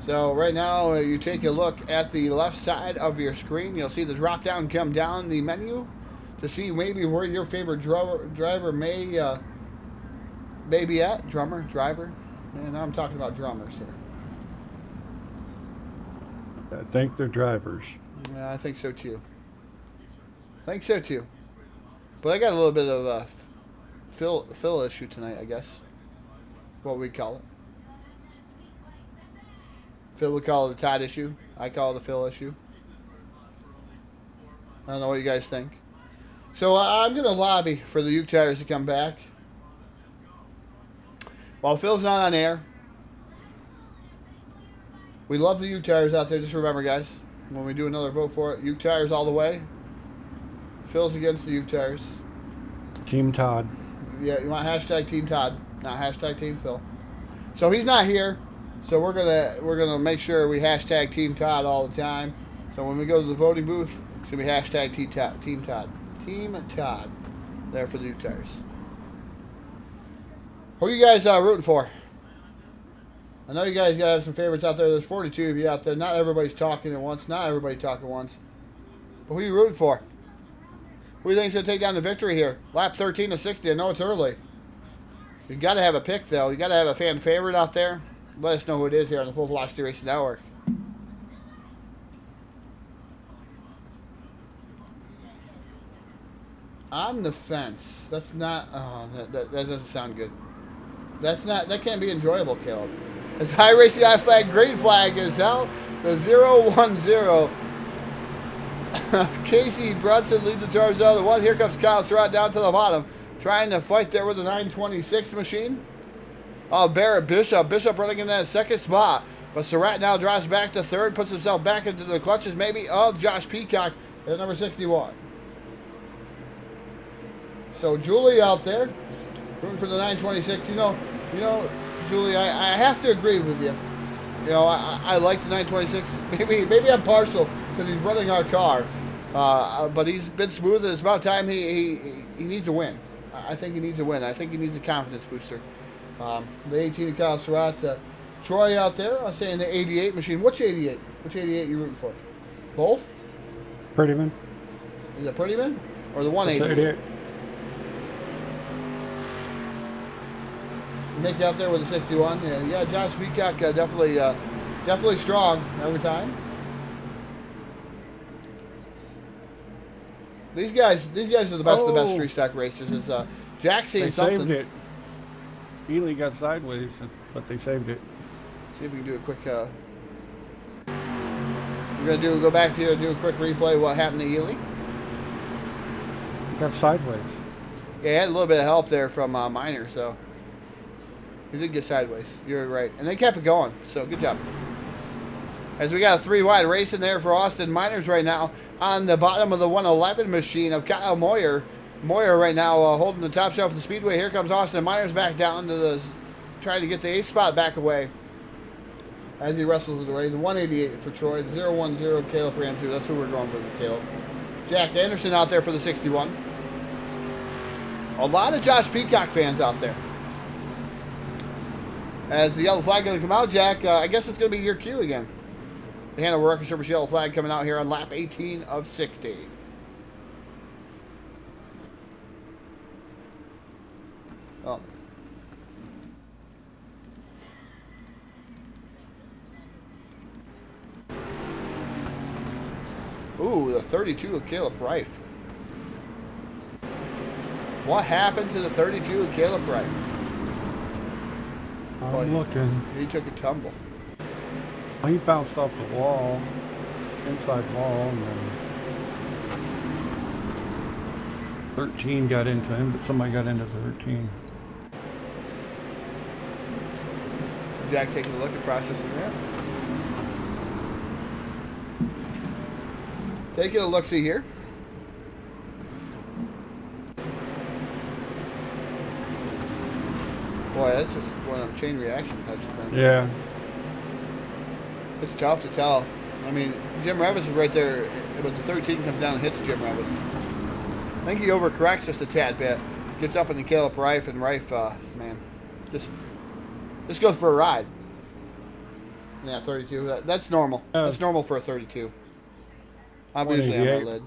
So right now, you take a look at the left side of your screen. You'll see the drop down come down the menu to see maybe where your favorite driver may be at. Driver. And I'm talking about drummers here. I think they're drivers. Yeah, I think so too. But I got a little bit of a fill issue tonight, I guess. What we call it. Phil would call it a Todd issue. I call it a Phil issue. I don't know what you guys think. So I'm going to lobby for the Uke tires to come back. While Phil's not on air, we love the Uke tires out there. Just remember, guys, when we do another vote for it, Uke tires all the way. Phil's against the Uke tires. Team Todd. Yeah, you want hashtag Team Todd, not hashtag Team Phil. So he's not here. So we're gonna make sure we hashtag Team Todd all the time. So when we go to the voting booth, it's gonna be hashtag Team Todd. Team Todd. There for the Uke tires. Who are you guys rooting for? I know you guys gotta have some favorites out there. There's 42 of you out there. Not everybody's talking at once. Not everybody talking at once. But who are you rooting for? Who do you think's gonna take down the victory here? Lap 13 to 60. I know it's early. You gotta have a pick though. You gotta have a fan favorite out there. Let us know who it is here on the Full Velocity Racing Network. On the fence. That's not. Oh, that doesn't sound good. That's not. That can't be enjoyable, Caleb. As high racing I flag, green flag is out. The 010. Casey Brunson leads the charge out of the 1. Here comes Kyle Surratt down to the bottom, trying to fight there with the 926 machine. Barrett Bishop. Bishop running in that 2nd spot. But Surratt now drives back to 3rd, puts himself back into the clutches maybe of Josh Peacock at number 61. So Julie out there, rooting for the 926. You know, Julie, I have to agree with you. You know, I like the 926. Maybe I'm partial because he's running our car. But he's been smooth. It's about time he needs a win. I think he needs a win. I think he needs a confidence booster. The 18 of Kyle Surratt. Troy out there saying the 88 machine. Which 88? Which 88 you rooting for? Both? Prettyman. Is it Prettyman? Or the 188? Nick out there with the 61. Yeah, Josh Peacock definitely strong every time. These guys are the best of the best street stock racers. Is Jack saying something? They saved it. Ely got sideways, but they saved it. See if we can do a quick. We're gonna go back here and do a quick replay of what happened to Ely. Got sideways. Yeah, he had a little bit of help there from Miner, so He did get sideways. You're right. And they kept it going. So good job. As we got a 3 wide race in there for Austin Miners right now on the bottom of the 111 machine of Kyle Moyer. Moyer right now holding the top shelf of the Speedway. Here comes Austin Miners back down to the, trying to get the 8th spot back away as he wrestles with the way. The 188 for Troy. The 010 Caleb Ramsey. That's who we're going with, Caleb. Jack Anderson out there for the 61. A lot of Josh Peacock fans out there. As the yellow flag going to come out, Jack, I guess it's going to be your cue again. The Hanover Record Service yellow flag coming out here on lap 18 of 60. Oh. Ooh, the 32 of Caleb Reif. What happened to the 32 of Caleb Reif? I'm looking. He took a tumble. He bounced off the wall, inside wall, and then 13 got into him, but somebody got into 13. So Jack taking a look at processing that. Taking a look-see here. Boy, that's just one of them chain reaction types of things. Yeah. It's tough to tell. I mean, Jim Revis is right there, but the 13 comes down and hits Jim Revis. I think he overcorrects just a tad bit. Gets up in the Caleb Reif, and Reif, man, just goes for a ride. Yeah, 32. That's normal. That's normal for a 32. I'm usually on my lid.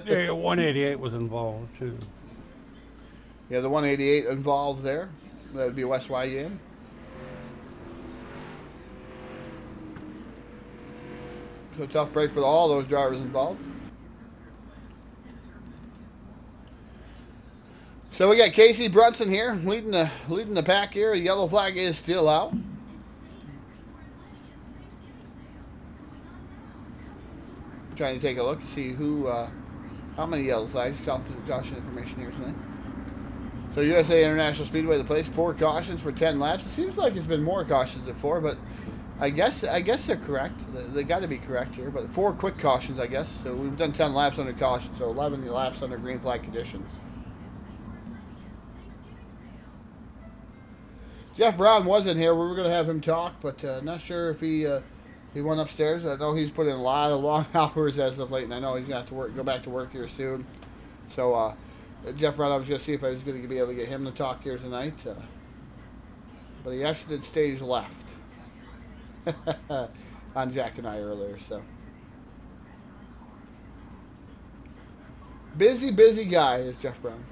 Yeah, 188 was involved, too. Yeah, the 188 involved there. That would be West YN. So tough break for all those drivers involved. So we got Casey Brunson here leading the pack here. The yellow flag is still out. Trying to take a look to see who, how many yellow flags. Caution information here tonight. So USA International Speedway, the place, 4 cautions for 10 laps. It seems like it's been more cautions than 4, but I guess they're correct. They got to be correct here, but 4 quick cautions, I guess. So we've done 10 laps under caution, so 11 laps under green flag conditions. Jeff Brown was in here. We were going to have him talk, but not sure if he went upstairs. I know he's put in a lot of long hours as of late, and I know he's going to have to go back to work here soon. So Jeff Brown, I was going to see if I was going to be able to get him to talk here tonight, but he exited stage left on Jack and I earlier. So busy guy is Jeff Brown.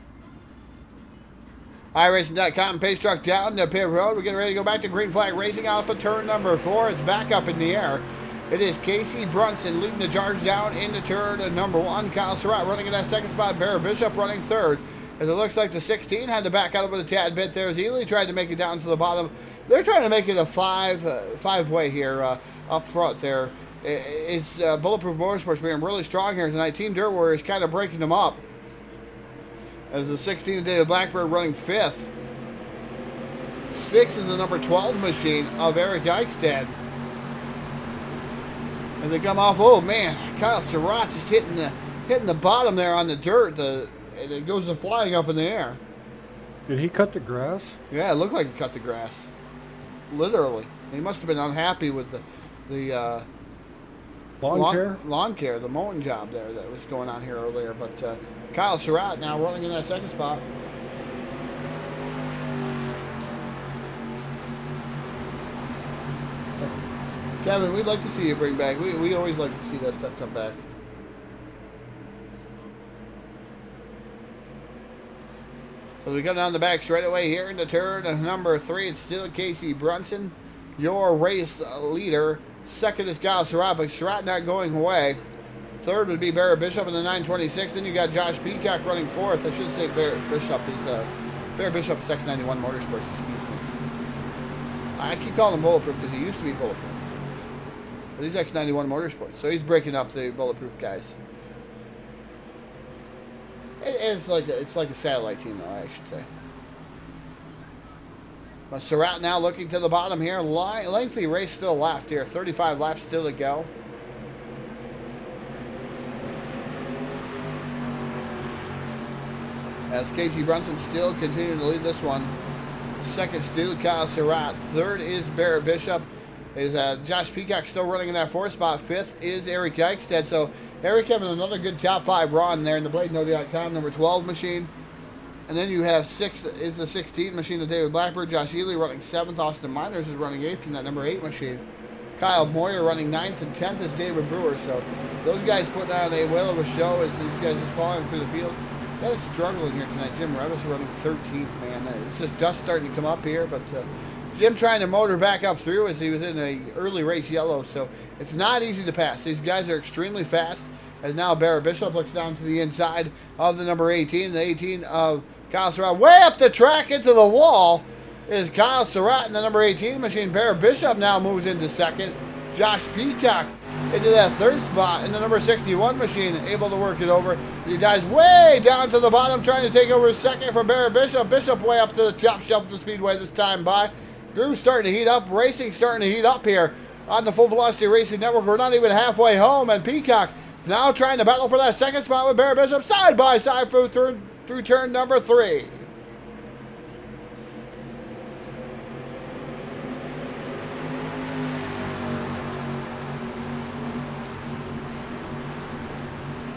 iRacing.com, pace truck down to pit road. We're getting ready to go back to green flag racing off of turn number 4. It's back up in the air. It is Casey Brunson leading the charge down into turn number 1. Kyle Surratt running in that second spot. Barrett Bishop running third. As it looks like the 16 had to back out with a tad bit there. As Ely tried to make it down to the bottom. They're trying to make it a five-way here up front there. It's Bulletproof Motorsports being really strong here tonight. Team Dirt Warriors kind of breaking them up. As the 16 of David Blackbird running 5th. 6th is the number 12 machine of Eric Eichstad. As they come off, oh man, Kyle Surratt just hitting the bottom there on the dirt. And it goes flying up in the air. Did he cut the grass? Yeah, it looked like he cut the grass. Literally. He must have been unhappy with the lawn care, the mowing job there that was going on here earlier. But Kyle Surratt now running in that second spot. Kevin, we'd like to see you bring back. We always like to see that stuff come back. So we come down the back straightaway here into turn number 3. It's still Casey Brunson, your race leader. Second is Kyle Surratt, but Surratt not going away. Third would be Barrett Bishop in the 926. Then you got Josh Peacock running 4th. I should say Barrett Bishop is X91 Motorsports. Excuse me. I keep calling him Bulletproof because he used to be Bulletproof, but he's X91 Motorsports, so he's breaking up the Bulletproof guys. It's like a satellite team, though, I should say. Surratt now looking to the bottom here. Lengthy race still left here. 35 laps still to go. As Casey Brunson still continuing to lead this one. Second still Kyle Surratt. Third is Barrett Bishop. Is Josh Peacock still running in that fourth spot. Fifth is Eric Eichstead. So Eric having another good top 5 run there in the BladeNo.com number 12 machine. And then you have sixth is the 16 machine of David Blackbird. Josh Ely running 7th. Austin Miners is running 8th in that number 8 machine. Kyle Moyer running 9th, and 10th is David Brewer. So those guys putting on a whale of a show as these guys are falling through the field. That is struggling here tonight. Jim Revis running 13th, man. It's just dust starting to come up here, but Jim trying to motor back up through as he was in a early race yellow, so it's not easy to pass. These guys are extremely fast, as now Barrett Bishop looks down to the inside of the number 18, the 18 of Kyle Surratt. Way up the track into the wall is Kyle Surratt in the number 18 machine. Barrett Bishop now moves into second. Josh Peacock into that third spot in the number 61 machine, able to work it over. He dives way down to the bottom, trying to take over second for Barrett Bishop. Bishop way up to the top shelf of the Speedway this time by. Groove starting to heat up, racing starting to heat up here on the Full Velocity Racing Network. We're not even halfway home, and Peacock now trying to battle for that second spot with Barrett Bishop side by side through turn number 3.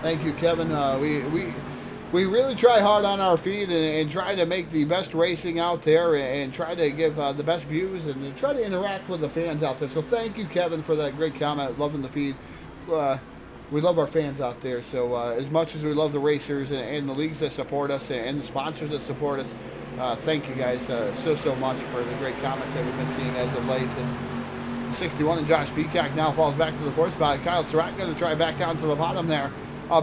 Thank you, Kevin. We really try hard on our feed and try to make the best racing out there and try to give the best views and try to interact with the fans out there. So thank you, Kevin, for that great comment. Loving the feed. We love our fans out there. So as much as we love the racers and the leagues that support us and the sponsors that support us, thank you guys so much for the great comments that we've been seeing as of late. And 61 and Josh Peacock now falls back to the 4th spot. Kyle Surratt going to try back down to the bottom there.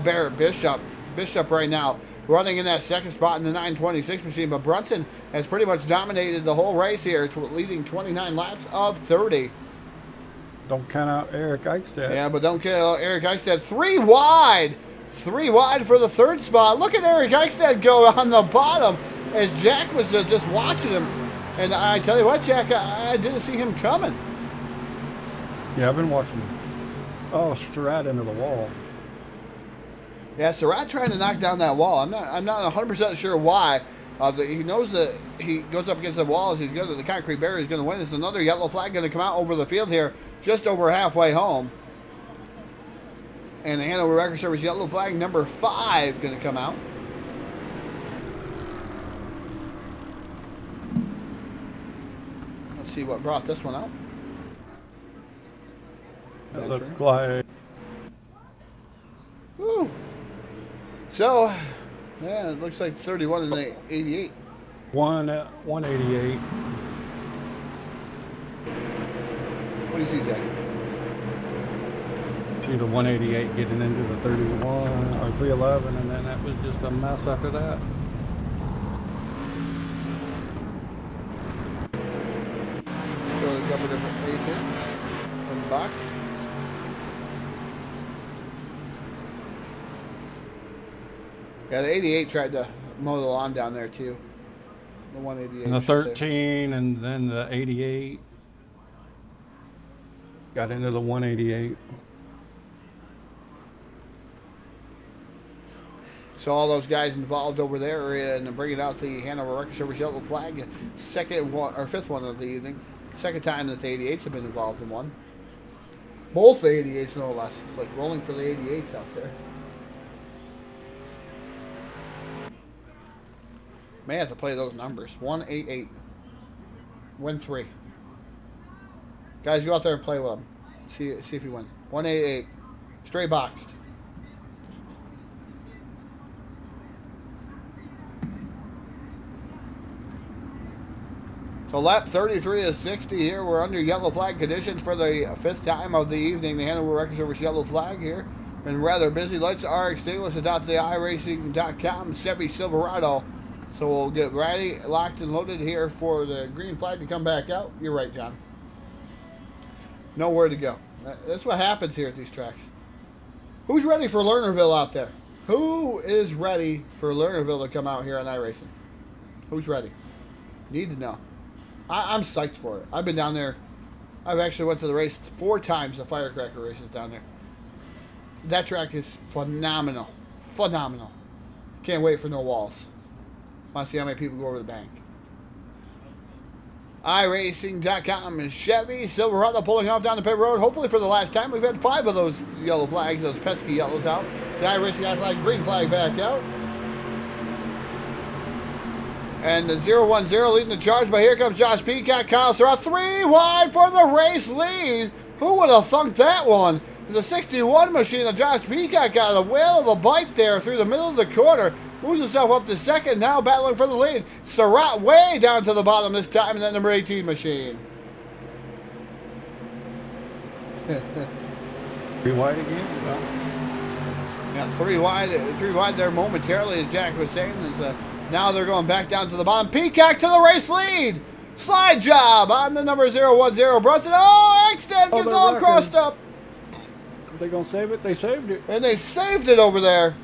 Barrett Bishop. Bishop right now running in that 2nd spot in the 926 machine, but Brunson has pretty much dominated the whole race here, leading 29 laps of 30. Don't count out Eric Eichstead. Yeah, but don't count out Eric Eichstead. 3 wide. 3 wide for the 3rd spot. Look at Eric Eichstead go on the bottom as Jack was just watching him. And I tell you what, Jack, I didn't see him coming. Yeah, I've been watching him. Oh, straight into the wall. Yeah, Surratt trying to knock down that wall. I'm not 100% sure why. He knows that he goes up against the wall as he's good at the concrete barrier. He's going to win. There's another yellow flag going to come out over the field here, just over halfway home. And the Hanover Record Service yellow flag number 5 going to come out. Let's see what brought this one out. It looked like. Woo. So, yeah, it looks like 31 and 88. 188. What do you see, Jack? See the 188 getting into the 31 or 311, and then that was just a mess after that. Showing a couple different pace here from the box. Yeah, the 88 tried to mow the lawn down there too. The 188. And the 13, and then the 88 got into the 188. So all those guys involved over there and bringing out the Hanover Record Service yellow flag, 5th one of the evening. 2nd time that the 88s have been involved in one. Both the 88s, no less. It's like rolling for the 88s out there. May have to play those numbers. 188. Win 3. Guys, go out there and play with them. See if you win. 188. Straight boxed. So lap 33 of 60 here. We're under yellow flag conditions for the 5th time of the evening. The Hanover Record Service yellow flag here. Been rather busy. Lights are extinguished. It's out to the iRacing.com Chevy Silverado. So we'll get ready, locked and loaded here for the green flag to come back out. You're right, John. Nowhere to go. That's what happens here at these tracks. Who's ready for Lernerville out there? Who is ready for Lernerville to come out here on iRacing? Who's ready? Need to know. I'm psyched for it. I've been down there. I've actually went to the race 4 times, the firecracker races down there. That track is phenomenal. Phenomenal. Can't wait for no walls. Want to see how many people go over the bank. iRacing.com, Chevy Silverado pulling off down the pit road. Hopefully for the last time. We've had 5 of those yellow flags, those pesky yellows out. The iRacing flag, green flag back out. And the 0-1-0 leading the charge, but here comes Josh Peacock. Kyle Surratt 3 wide for the race lead. Who would have thunk that one? The 61 machine of Josh Peacock got a whale of a bite there through the middle of the quarter. Moves himself up to second, now battling for the lead. Surratt way down to the bottom this time in that number 18 machine. 3 wide again? No. Yeah, 3 wide there momentarily, as Jack was saying. Now they're going back down to the bottom. Peacock to the race lead. Slide job on the number 0-1-0. Brunson. Oh, Extend gets all crossed up. Are they going to save it? They saved it. And they saved it over there.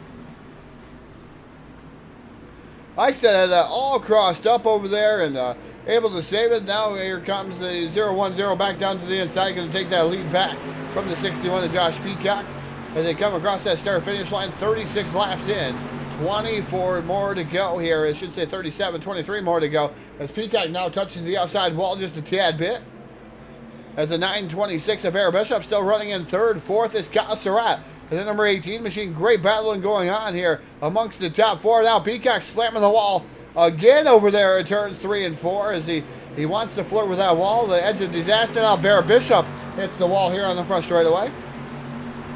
Eichstead had that all crossed up over there and able to save it. Now here comes the 0-1-0 back down to the inside. Going to take that lead back from the 61 to Josh Peacock. As they come across that start-finish line, 36 laps in. 24 more to go here. I should say 37, 23 more to go. As Peacock now touches the outside wall just a tad bit. As the 926 of Bear Bishop still running in third. Fourth is Kyle Surratt. And the number 18 machine, great battling going on here amongst the top 4. Now Peacock slamming the wall again over there in turns 3 and 4 as he wants to flirt with that wall. The edge of disaster. Now Bear Bishop hits the wall here on the front straightaway.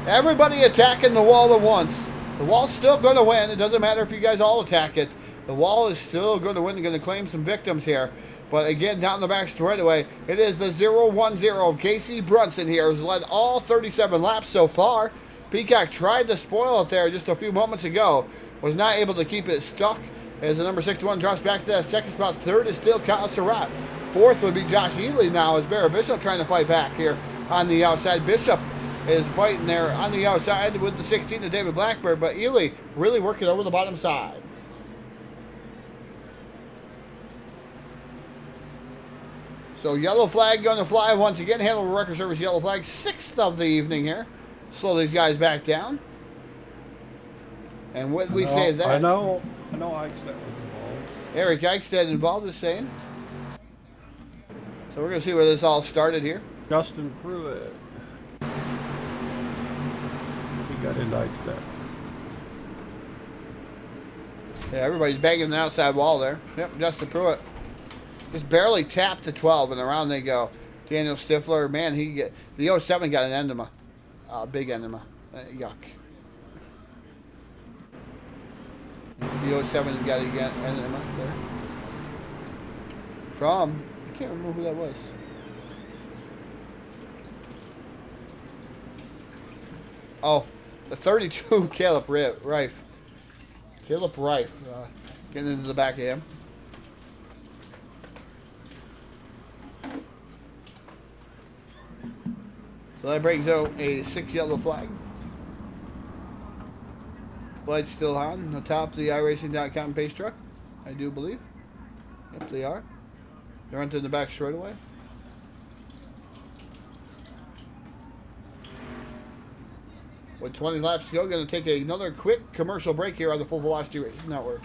Everybody attacking the wall at once. The wall's still going to win. It doesn't matter if you guys all attack it. The wall is still going to win. They're going to claim some victims here. But again, down the back straightaway, it is the 0-1-0 of Casey Brunson here, who's led all 37 laps so far. Peacock tried to spoil it there just a few moments ago. Was not able to keep it stuck as the number 61 drops back to that second spot. Third is still Kyle Surratt. Fourth would be Josh Ely now as Bear Bishop trying to fight back here on the outside. Bishop is fighting there on the outside with the 16 to David Blackbird, but Ely really working over the bottom side. So yellow flag going to fly once again. Hanover Record Service yellow flag, 6th of the evening here. Slow these guys back down. And what we say that? I know Eichstead was involved. Eric Eichstead involved is saying. So we're going to see where this all started here. Justin Pruitt. He got into Eichstead. Yeah, everybody's banging the outside wall there. Yep, Justin Pruitt. Just barely tapped the 12, and around they go. Daniel Stifler, man, the 07 got an enema. Big enema. Yuck. The 07 got an enema there. From, I can't remember who that was. Oh, the 32, Caleb Rife. Caleb Rife, getting into the back of him. So that brings out a 6 yellow flag. Lights still on the top of the iRacing.com pace truck, I do believe. Yep, they are. They're entering the back straightaway. With 20 laps to go, going to take another quick commercial break here on the Full Velocity Racing Network.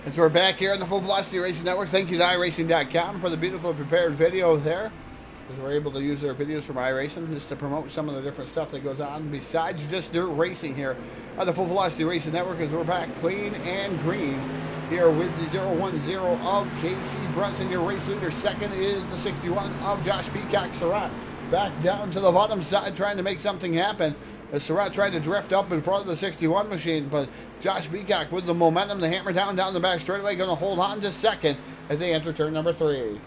As we're back here on the Full Velocity Racing Network, thank you to iRacing.com for the beautiful prepared video there. As we're able to use their videos from iRacing just to promote some of the different stuff that goes on besides just dirt racing here on the Full Velocity Racing Network. As we're back clean and green here with the 010 of Casey Brunson, your race leader. Second is the 61 of Josh Peacock. Surratt back down to the bottom side trying to make something happen. As Surratt trying to drift up in front of the 61 machine, but Josh Peacock with the momentum, the hammer down the back straightaway, going to hold on to second as they enter turn number 3.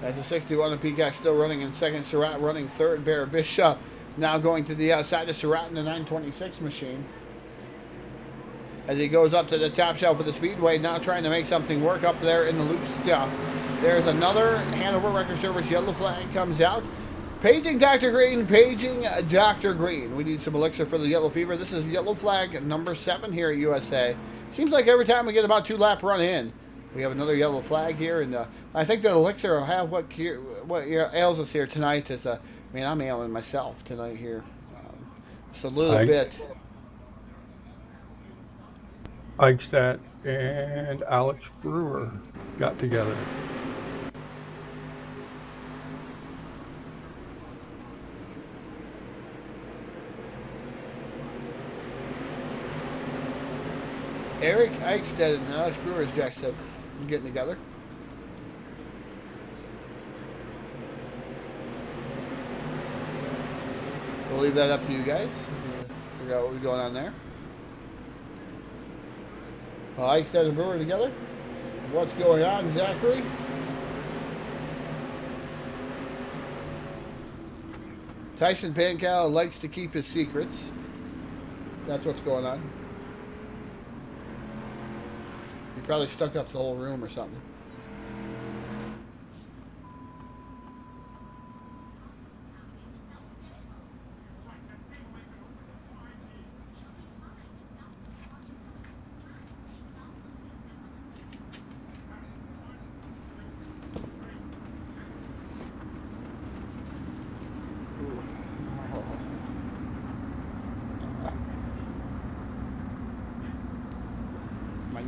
As the 61 of Peacock still running in second, Surratt running third. Bear Bishop now going to the outside of Surratt in the 926 machine. As he goes up to the top shelf of the Speedway, now trying to make something work up there in the loose stuff. There's another Hanover Record Service yellow flag comes out. Paging Dr. Green, paging Dr. Green. We need some elixir for the yellow fever. This is yellow flag number 7 here at USA. Seems like every time we get about 2-lap run in, we have another yellow flag here, and I think that elixir will have what ails us here tonight. Is I'm ailing myself tonight here, just a little bit. Eichstadt and Alex Brewer got together. Eric Eichstadt and Alex Brewer, as Jack said, getting together. We'll leave that up to you guys. Figure out what's going on there. Eichstadt and Brewer together. What's going on, Zachary? Tyson Pankow likes to keep his secrets. That's what's going on. He probably stuck up the whole room or something.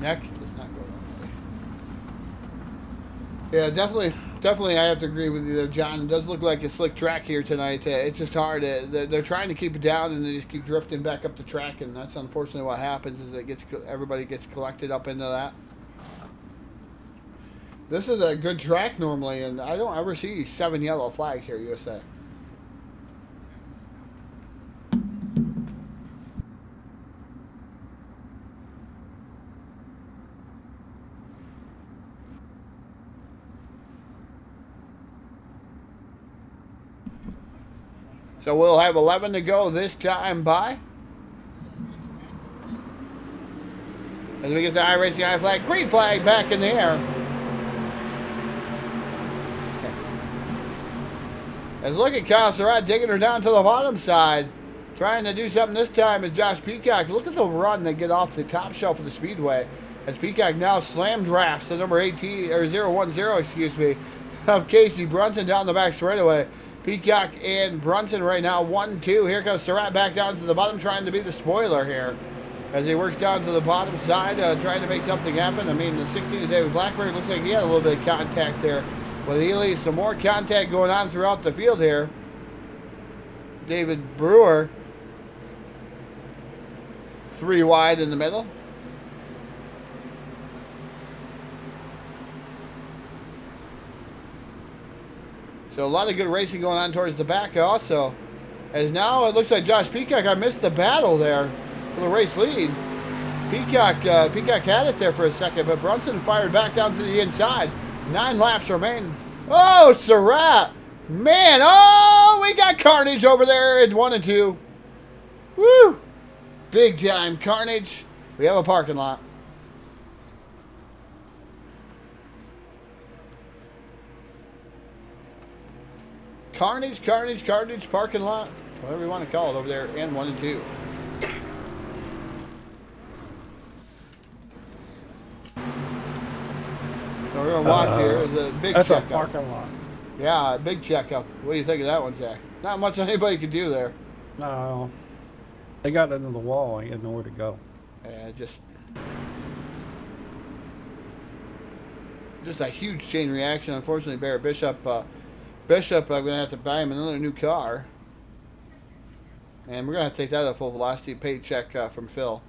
Neck does not go that way. Yeah, definitely. I have to agree with you there, John. It does look like a slick track here tonight. It's just hard. They're trying to keep it down, and they just keep drifting back up the track, and that's unfortunately what happens. Is everybody gets collected up into that. This is a good track normally, and I don't ever see 7 yellow flags here, USA. So we'll have 11 to go this time by. As we get the iRacing high flag, green flag back in the air. As look at Kyle Surratt taking her down to the bottom side. Trying to do something this time is Josh Peacock. Look at the run they get off the top shelf of the Speedway. As Peacock now slam drafts the number 18, or 010, excuse me, of Casey Brunson down the back straightaway. Peacock and Brunson right now, 1-2. Here comes Surratt back down to the bottom, trying to be the spoiler here. As he works down to the bottom side, trying to make something happen. I mean, the 16 of David Blackburn looks like he had a little bit of contact there with Ely. Some more contact going on throughout the field here. David Brewer, 3 wide in the middle. So a lot of good racing going on towards the back also. As now it looks like Josh Peacock, I missed the battle there for the race lead. Peacock had it there for a second, but Brunson fired back down to the inside. 9 laps remain. Oh, Surratt. Man, oh, we got carnage over there at 1 and 2. Woo. Big time carnage. We have a parking lot. Carnage, carnage, carnage parking lot. Whatever you want to call it over there, and 1 and 2. So we're going to watch here the big That's a checkup. parking lot. Yeah, big checkup. What do you think of that one, Zach? Not much anybody could do there. No. They got into the wall. I had nowhere to go. Yeah, just a huge chain reaction. Unfortunately, Barrett Bishop, I'm going to have to buy him another new car. And we're going to have to take that at a full velocity paycheck from Phil.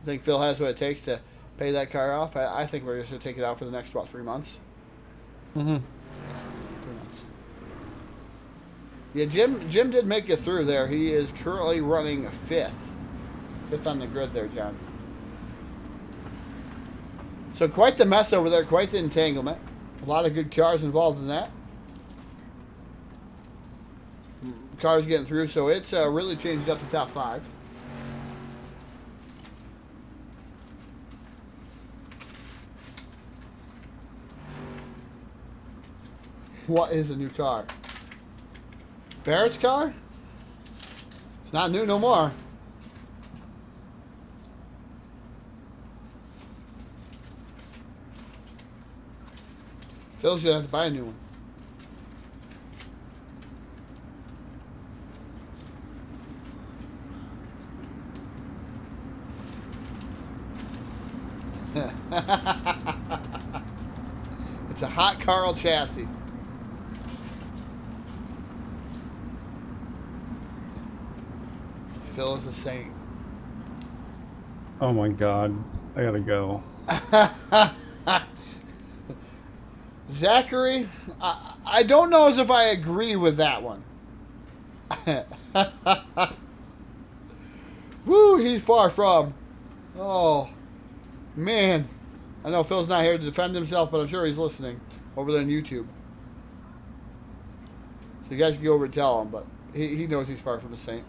I think Phil has what it takes to pay that car off. I think we're just going to take it out for the next, about 3 months. Mm-hmm. 3 months. Yeah, Jim did make it through there. He is currently running 5th. 5th on the grid there, John. So quite the mess over there, quite the entanglement. A lot of good cars involved in that. Cars getting through, so it's really changed up the top 5. What is a new car? Barrett's car? It's not new no more. Phil's gonna have to buy a new one. It's a hot Carl chassis. Phil is a saint. Oh my God. I gotta go. Zachary, I don't know as if I agree with that one. Woo, he's far from. Oh, man. I know Phil's not here to defend himself, but I'm sure he's listening over there on YouTube. So you guys can go over and tell him, but he knows he's far from a saint.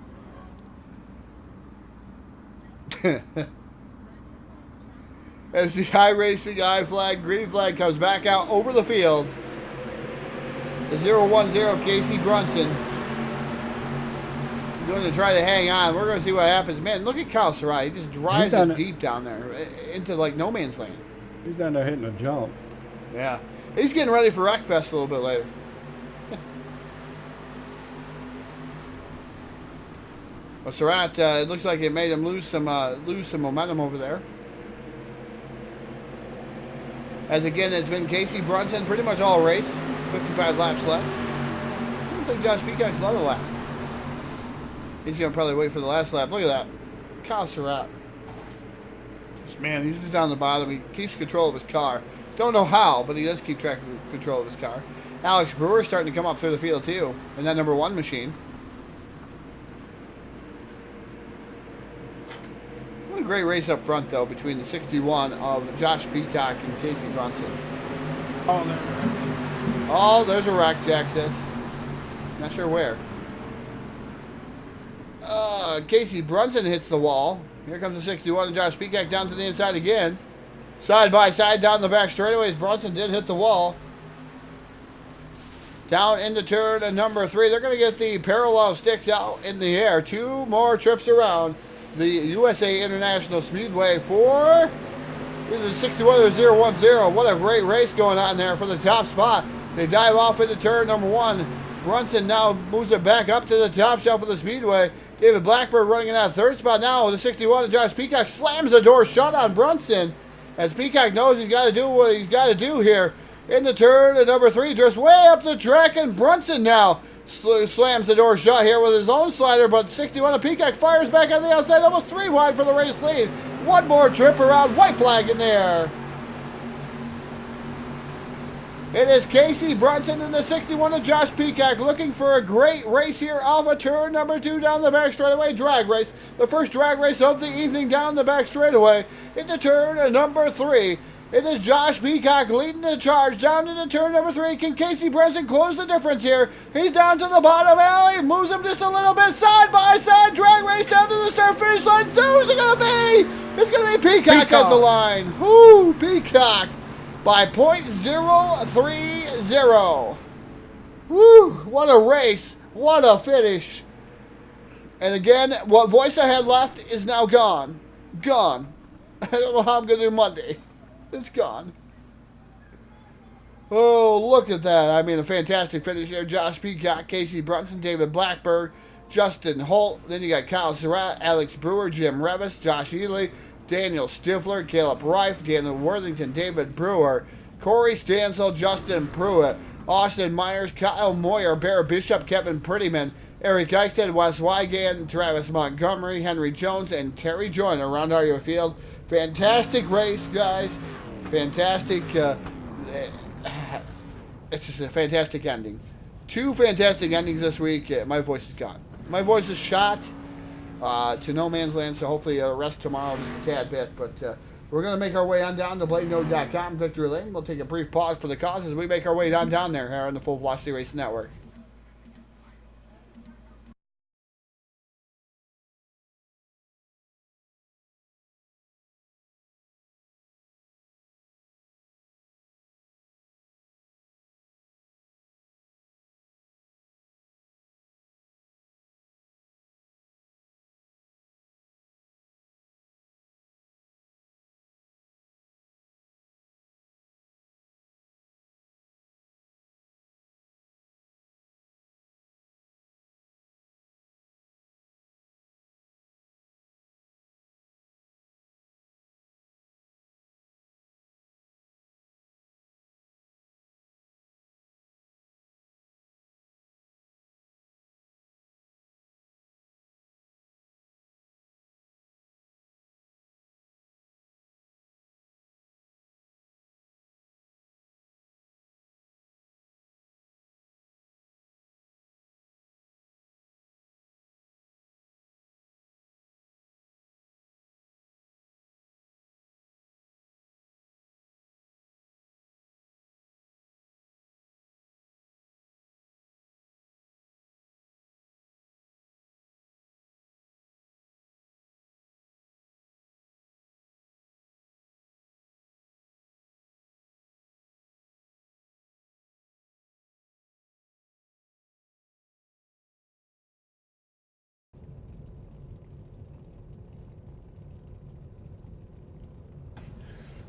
As the iRacing I flag, green flag comes back out over the field. The 010 Casey Brunson going to try to hang on. We're going to see what happens. Man, look at Kyle Sarai. He just drives it deep down there into like no man's land. He's down there hitting a jump. Yeah. He's getting ready for Wreckfest a little bit later. Well, Surratt, it looks like it made him lose some momentum over there. As again, it's been Casey Brunson pretty much all race. 55 laps left. I don't think Josh Peacock's led a lap. He's going to probably wait for the last lap. Look at that. Kyle Surratt. Man, he's just down the bottom. He keeps control of his car. Don't know how, but he does keep track of control of his car. Alex Brewer's starting to come up through the field, too. In that number 1 machine. What a great race up front, though, between the 61 of Josh Peacock and Casey Brunson. Oh, there's a wreck, Jack says. Not sure where. Casey Brunson hits the wall. Here comes the 61 and Josh Peacock down to the inside again. Side by side down the back straightaways. Brunson did hit the wall. Down into turn number 3. They're going to get the parallel sticks out in the air. 2 more trips around the USA International Speedway for the 61 or 010. What a great race going on there for the top spot. They dive off into turn number 1. Brunson now moves it back up to the top shelf of the Speedway. David Blackbird running in that 3rd spot now. The 61 and Josh Peacock slams the door shut on Brunson. As Peacock knows he's got to do what he's got to do here. In the turn at number 3, drifts way up the track, and Brunson now slams the door shut here with his own slider, but 61 and Peacock fires back on the outside, almost 3 wide for the race lead. One more trip around, white flag in there. It is Casey Brunson and the 61 of Josh Peacock looking for a great race here off of turn number 2 down the back straightaway. Drag race. The first drag race of the evening down the back straightaway. Into turn number 3. It is Josh Peacock leading the charge down into turn number 3. Can Casey Brunson close the difference here? He's down to the bottom alley. Moves him just a little bit. Side by side drag race down to the start finish line. Who's it going to be? It's going to be Peacock at the line. Whoo, Peacock. by .030. Woo! What a race! What a finish! And again, what voice I had left is now gone. Gone. I don't know how I'm going to do Monday. It's gone. Oh, look at that. I mean, a fantastic finish there. Josh Peacock, Casey Brunson, David Blackburn, Justin Holt. Then you got Kyle Surratt, Alex Brewer, Jim Revis, Josh Ely, Daniel Stifler, Caleb Reif, Daniel Worthington, David Brewer, Corey Stansel, Justin Pruitt, Austin Myers, Kyle Moyer, Bear Bishop, Kevin Prettyman, Eric Eichstead, Wes Wygan, Travis Montgomery, Henry Jones, and Terry Joyner around our field. Fantastic race, guys. Fantastic. It's just a fantastic ending. 2 fantastic endings this week. My voice is gone. My voice is shot to no man's land, so hopefully rest tomorrow just a tad bit. But we're going to make our way on down to BladeNode.com, Victory Lane. We'll take a brief pause for the cause as we make our way on down there here on the Full Velocity Racing Network.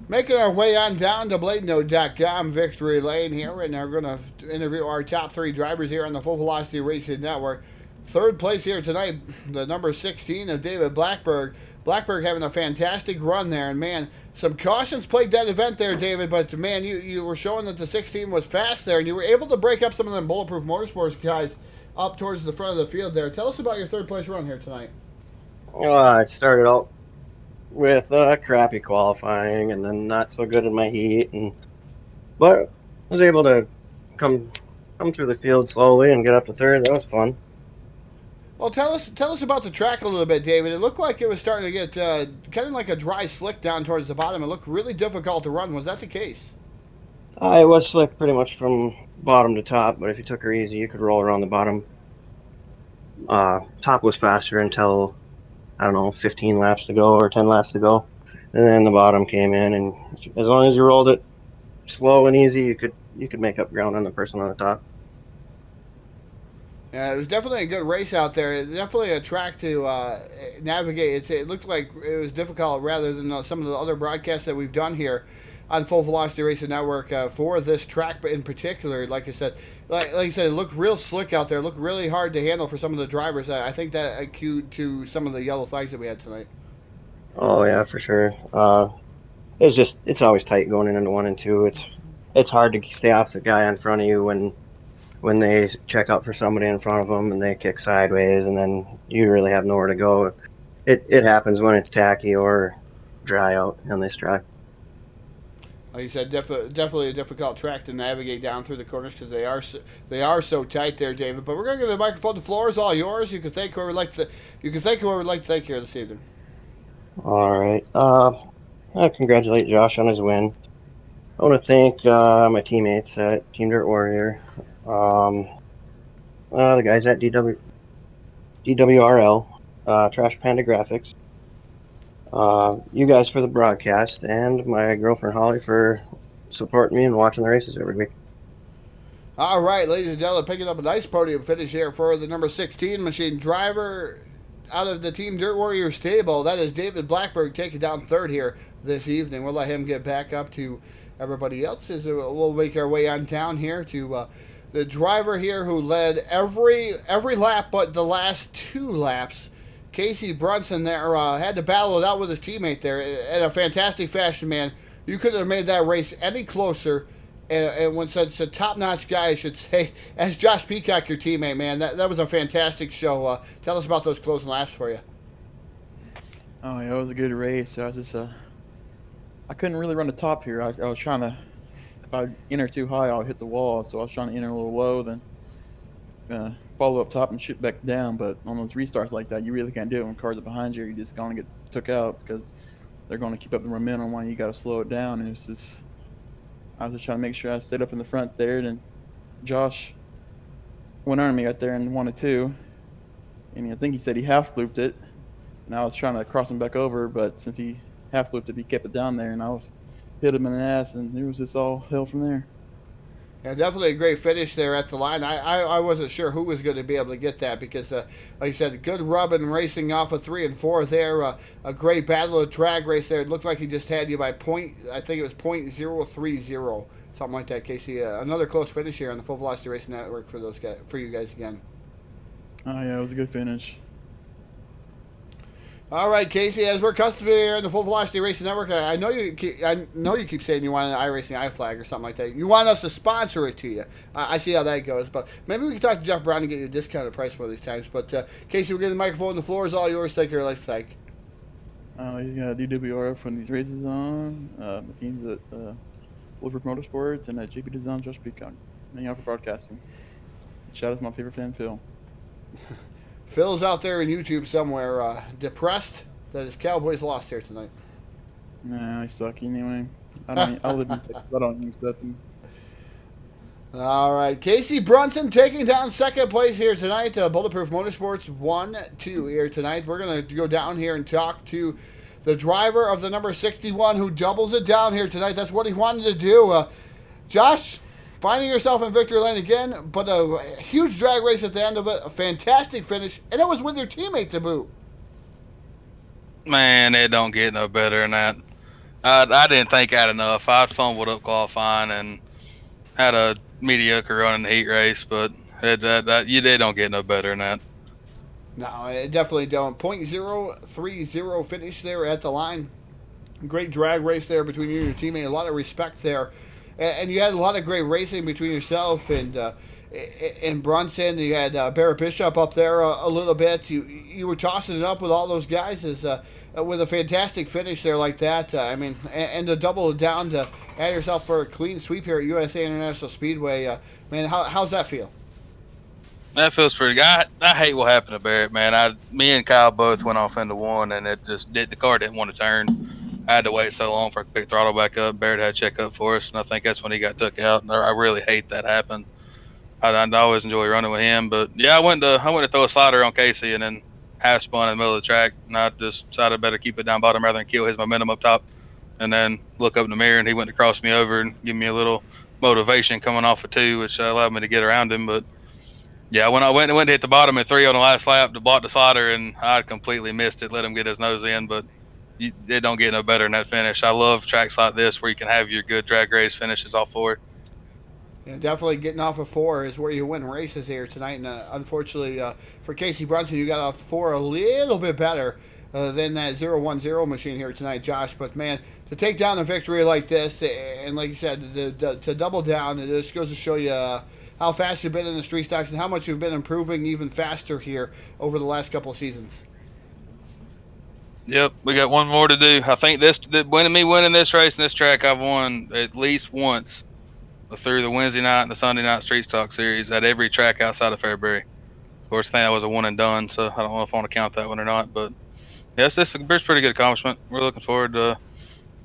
Making our way on down to BladeNode.com, Victory Lane here, and we're going to interview our top 3 drivers here on the Full Velocity Racing Network. Third place here tonight, the number 16 of David Blackburg. Blackburg having a fantastic run there, and man, some cautions plagued that event there, David, but man, you were showing that the 16 was fast there, and you were able to break up some of them Bulletproof Motorsports guys up towards the front of the field there. Tell us about your third place run here tonight. I started out with crappy qualifying and then not so good in my heat, but I was able to come through the field slowly and get up to third. That was fun. Well, tell us about the track a little bit, David. It looked like it was starting to get kind of like a dry slick down towards the bottom. It looked really difficult to run. Was that the case? It was slick pretty much from bottom to top, but if you took her easy, you could roll around the bottom. Top was faster until, I don't know, 15 laps to go or 10 laps to go. And then the bottom came in, and as long as you rolled it slow and easy, you could make up ground on the person on the top. Yeah, it was definitely a good race out there. Definitely a track to navigate. It looked like it was difficult rather than some of the other broadcasts that we've done here on Full Velocity Racing Network for this track, but in particular, like I said, it looked real slick out there. It looked really hard to handle for some of the drivers. I think that acute to some of the yellow flags that we had tonight. Oh yeah, for sure. It's always tight going into 1 and 2. It's hard to stay off the guy in front of you when they check out for somebody in front of them and they kick sideways, and then you really have nowhere to go. It happens when it's tacky or dry out on this track. Like you said, definitely a difficult track to navigate down through the corners because they are so tight there, David. But we're going to give the microphone. The floor is all yours. You can thank whoever would like to thank here this evening. All right. I congratulate Josh on his win. I want to thank my teammates at Team Dirt Warrior, the guys at DWRL, Trash Panda Graphics, you guys for the broadcast, and my girlfriend Holly for supporting me and watching the races every week. All right, ladies and gentlemen, picking up a nice podium finish here for the number 16 machine driver out of the Team Dirt Warrior stable. That is David Blackberg taking down third here this evening. We'll let him get back up to everybody else as we'll make our way on down here to the driver here who led every lap but the last 2 laps. Casey Brunson there had to battle it out with his teammate there in a fantastic fashion, man. You couldn't have made that race any closer. And when such a top-notch guy, I should say, as Josh Peacock, your teammate, man, that was a fantastic show. Tell us about those closing laps for you. Oh, yeah, it was a good race. I was just, I couldn't really run the top here. I was trying to, if I enter too high, I'll hit the wall. So I was trying to enter a little low, then follow up top and shoot back down. But on those restarts like that, you really can't do it when cars are behind you. You're just going to get took out because they're going to keep up the momentum while you got to slow it down. And it's just, I was just trying to make sure I stayed up in the front there. And Josh went under me right there in 1 and 2. And I think he said he half looped it. And I was trying to cross him back over, but since he half looped it, he kept it down there. And I was hit him in the ass, and it was just all hell from there. Yeah, definitely a great finish there at the line. I wasn't sure who was going to be able to get that because, like you said, a good rub and racing off of 3 and 4 there. A great battle of drag race there. It looked like he just had you by I think it was .030, something like that, Casey. Another close finish here on the Full Velocity Racing Network for those guys, for you guys again. Oh, yeah, it was a good finish. All right, Casey, as we're customary here in the Full Velocity Racing Network, I know you keep saying you want an iRacing iFlag or something like that. You want us to sponsor it to you. I see how that goes, but maybe we can talk to Jeff Brown and get you a discounted price one of these times. But Casey, we're getting the microphone. The floor is all yours. Take care. Like thank. You got DWRL putting these races on. My team's at Wolford Motorsports and at JP Design, Josh Peacock. And out for broadcasting. Shout out to my favorite fan, Phil. Phil's out there in YouTube somewhere, depressed that his Cowboys lost here tonight. Nah, I suck anyway. I live in Texas. I don't use nothing. All right, Casey Brunson taking down second place here tonight. Bulletproof Motorsports 1-2 here tonight. We're going to go down here and talk to the driver of the number 61 who doubles it down here tonight. That's what he wanted to do. Josh, finding yourself in victory lane again, but a huge drag race at the end of it, a fantastic finish, and it was with your teammate to boot. Man, it don't get no better than that. I didn't think I had enough. I fumbled up qualifying and had a mediocre run in the heat race, but they don't get no better than that. No, I definitely don't. .030 finish there at the line. Great drag race there between you and your teammate. A lot of respect there. And you had a lot of great racing between yourself and Brunson. You had Barrett Bishop up there a little bit. You were tossing it up with all those guys with a fantastic finish there like that. I mean, and to double it down to add yourself for a clean sweep here at USA International Speedway. Man, how's that feel? That feels pretty good. I hate what happened to Barrett, man. Me and Kyle both went off into one, and the car didn't want to turn. I had to wait so long for I could pick throttle back up. Barrett had to check up for us, and I think that's when he got took out. And I really hate that happened. I always enjoy running with him, but yeah, I went to throw a slider on Casey and then half spun in the middle of the track, and I just decided I better keep it down bottom rather than kill his momentum up top. And then look up in the mirror, and he went to cross me over and give me a little motivation coming off of 2, which allowed me to get around him. But yeah, when I went to hit the bottom at 3 on the last lap to block the slider, and I completely missed it, let him get his nose in, but it don't get no better than that finish. I love tracks like this where you can have your good drag race finishes off 4. Yeah, definitely getting off of 4 is where you win races here tonight. And unfortunately for Casey Brunson, you got off 4 a little bit better than that 010 machine here tonight, Josh. But man, to take down a victory like this, and like you said, to double down, it just goes to show you how fast you've been in the street stocks and how much you've been improving even faster here over the last couple of seasons. Yep, we got one more to do. I think winning this race and this track, I've won at least once through the Wednesday night and the Sunday night Street Stock Series at every track outside of Fairbury. Of course, I think that was a one and done, so I don't know if I want to count that one or not. But yes, it's a pretty good accomplishment. We're looking forward to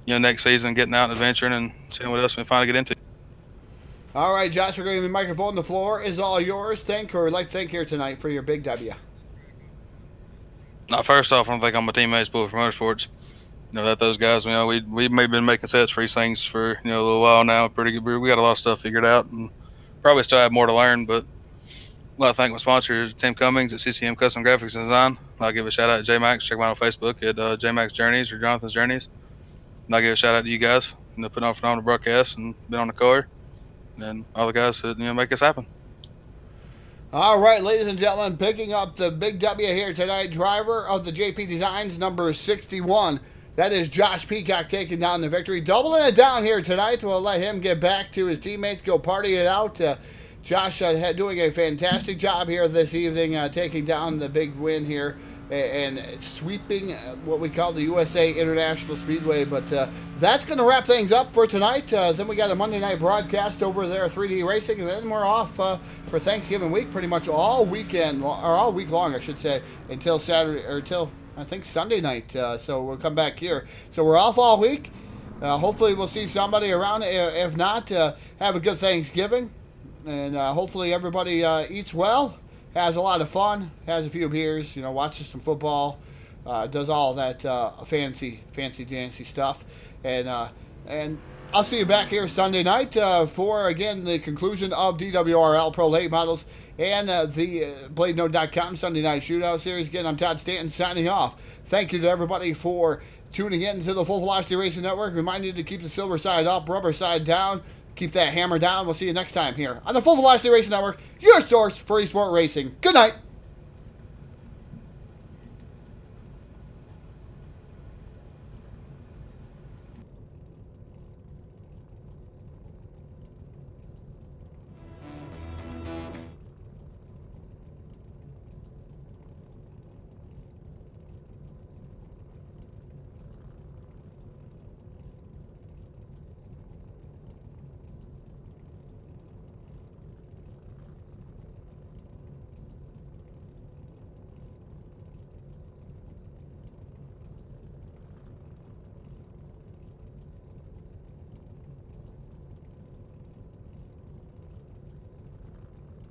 next season getting out and adventuring and seeing what else we can finally get into. All right, Josh, we're going to give the microphone. The floor is all yours. Thank here tonight for your big W. Now, first off, I want to thank all my teammates, Bulletproof Motorsports. that those guys, we've maybe been making sets for these things for a little while now. Pretty good. We got a lot of stuff figured out, and probably still have more to learn. But a lot of thanks my sponsors, Tim Cummings at CCM Custom Graphics and Design. I'll give a shout out to J Max. Check me out on Facebook at J Max Journeys or Jonathan's Journeys. And I'll give a shout out to you guys. Putting on phenomenal broadcast and been on the car, and all the guys that make this happen. All right, ladies and gentlemen, picking up the big W here tonight, driver of the JP Designs, number 61. That is Josh Peacock taking down the victory. Doubling it down here tonight. We'll let him get back to his teammates, go party it out. Josh doing a fantastic job here this evening, taking down the big win here and sweeping what we call the USA International Speedway. But that's going to wrap things up for tonight. Then we got a Monday night broadcast over there, 3D Racing, and then we're off for Thanksgiving week, pretty much all weekend, or all week long, I should say, until Saturday, or until, I think, Sunday night. So we'll come back here. So we're off all week. Hopefully we'll see somebody around. If not, have a good Thanksgiving. And hopefully everybody eats well, has a lot of fun, has a few beers, watches some football, does all that fancy dancy stuff. And I'll see you back here Sunday night for, again, the conclusion of DWRL Pro Late Models and the BladeNode.com Sunday Night Shootout Series. Again, I'm Todd Stanton signing off. Thank you to everybody for tuning in to the Full Velocity Racing Network. Remind you to keep the silver side up, rubber side down. Keep that hammer down. We'll see you next time here on the Full Velocity Racing Network, your source for eSport racing. Good night.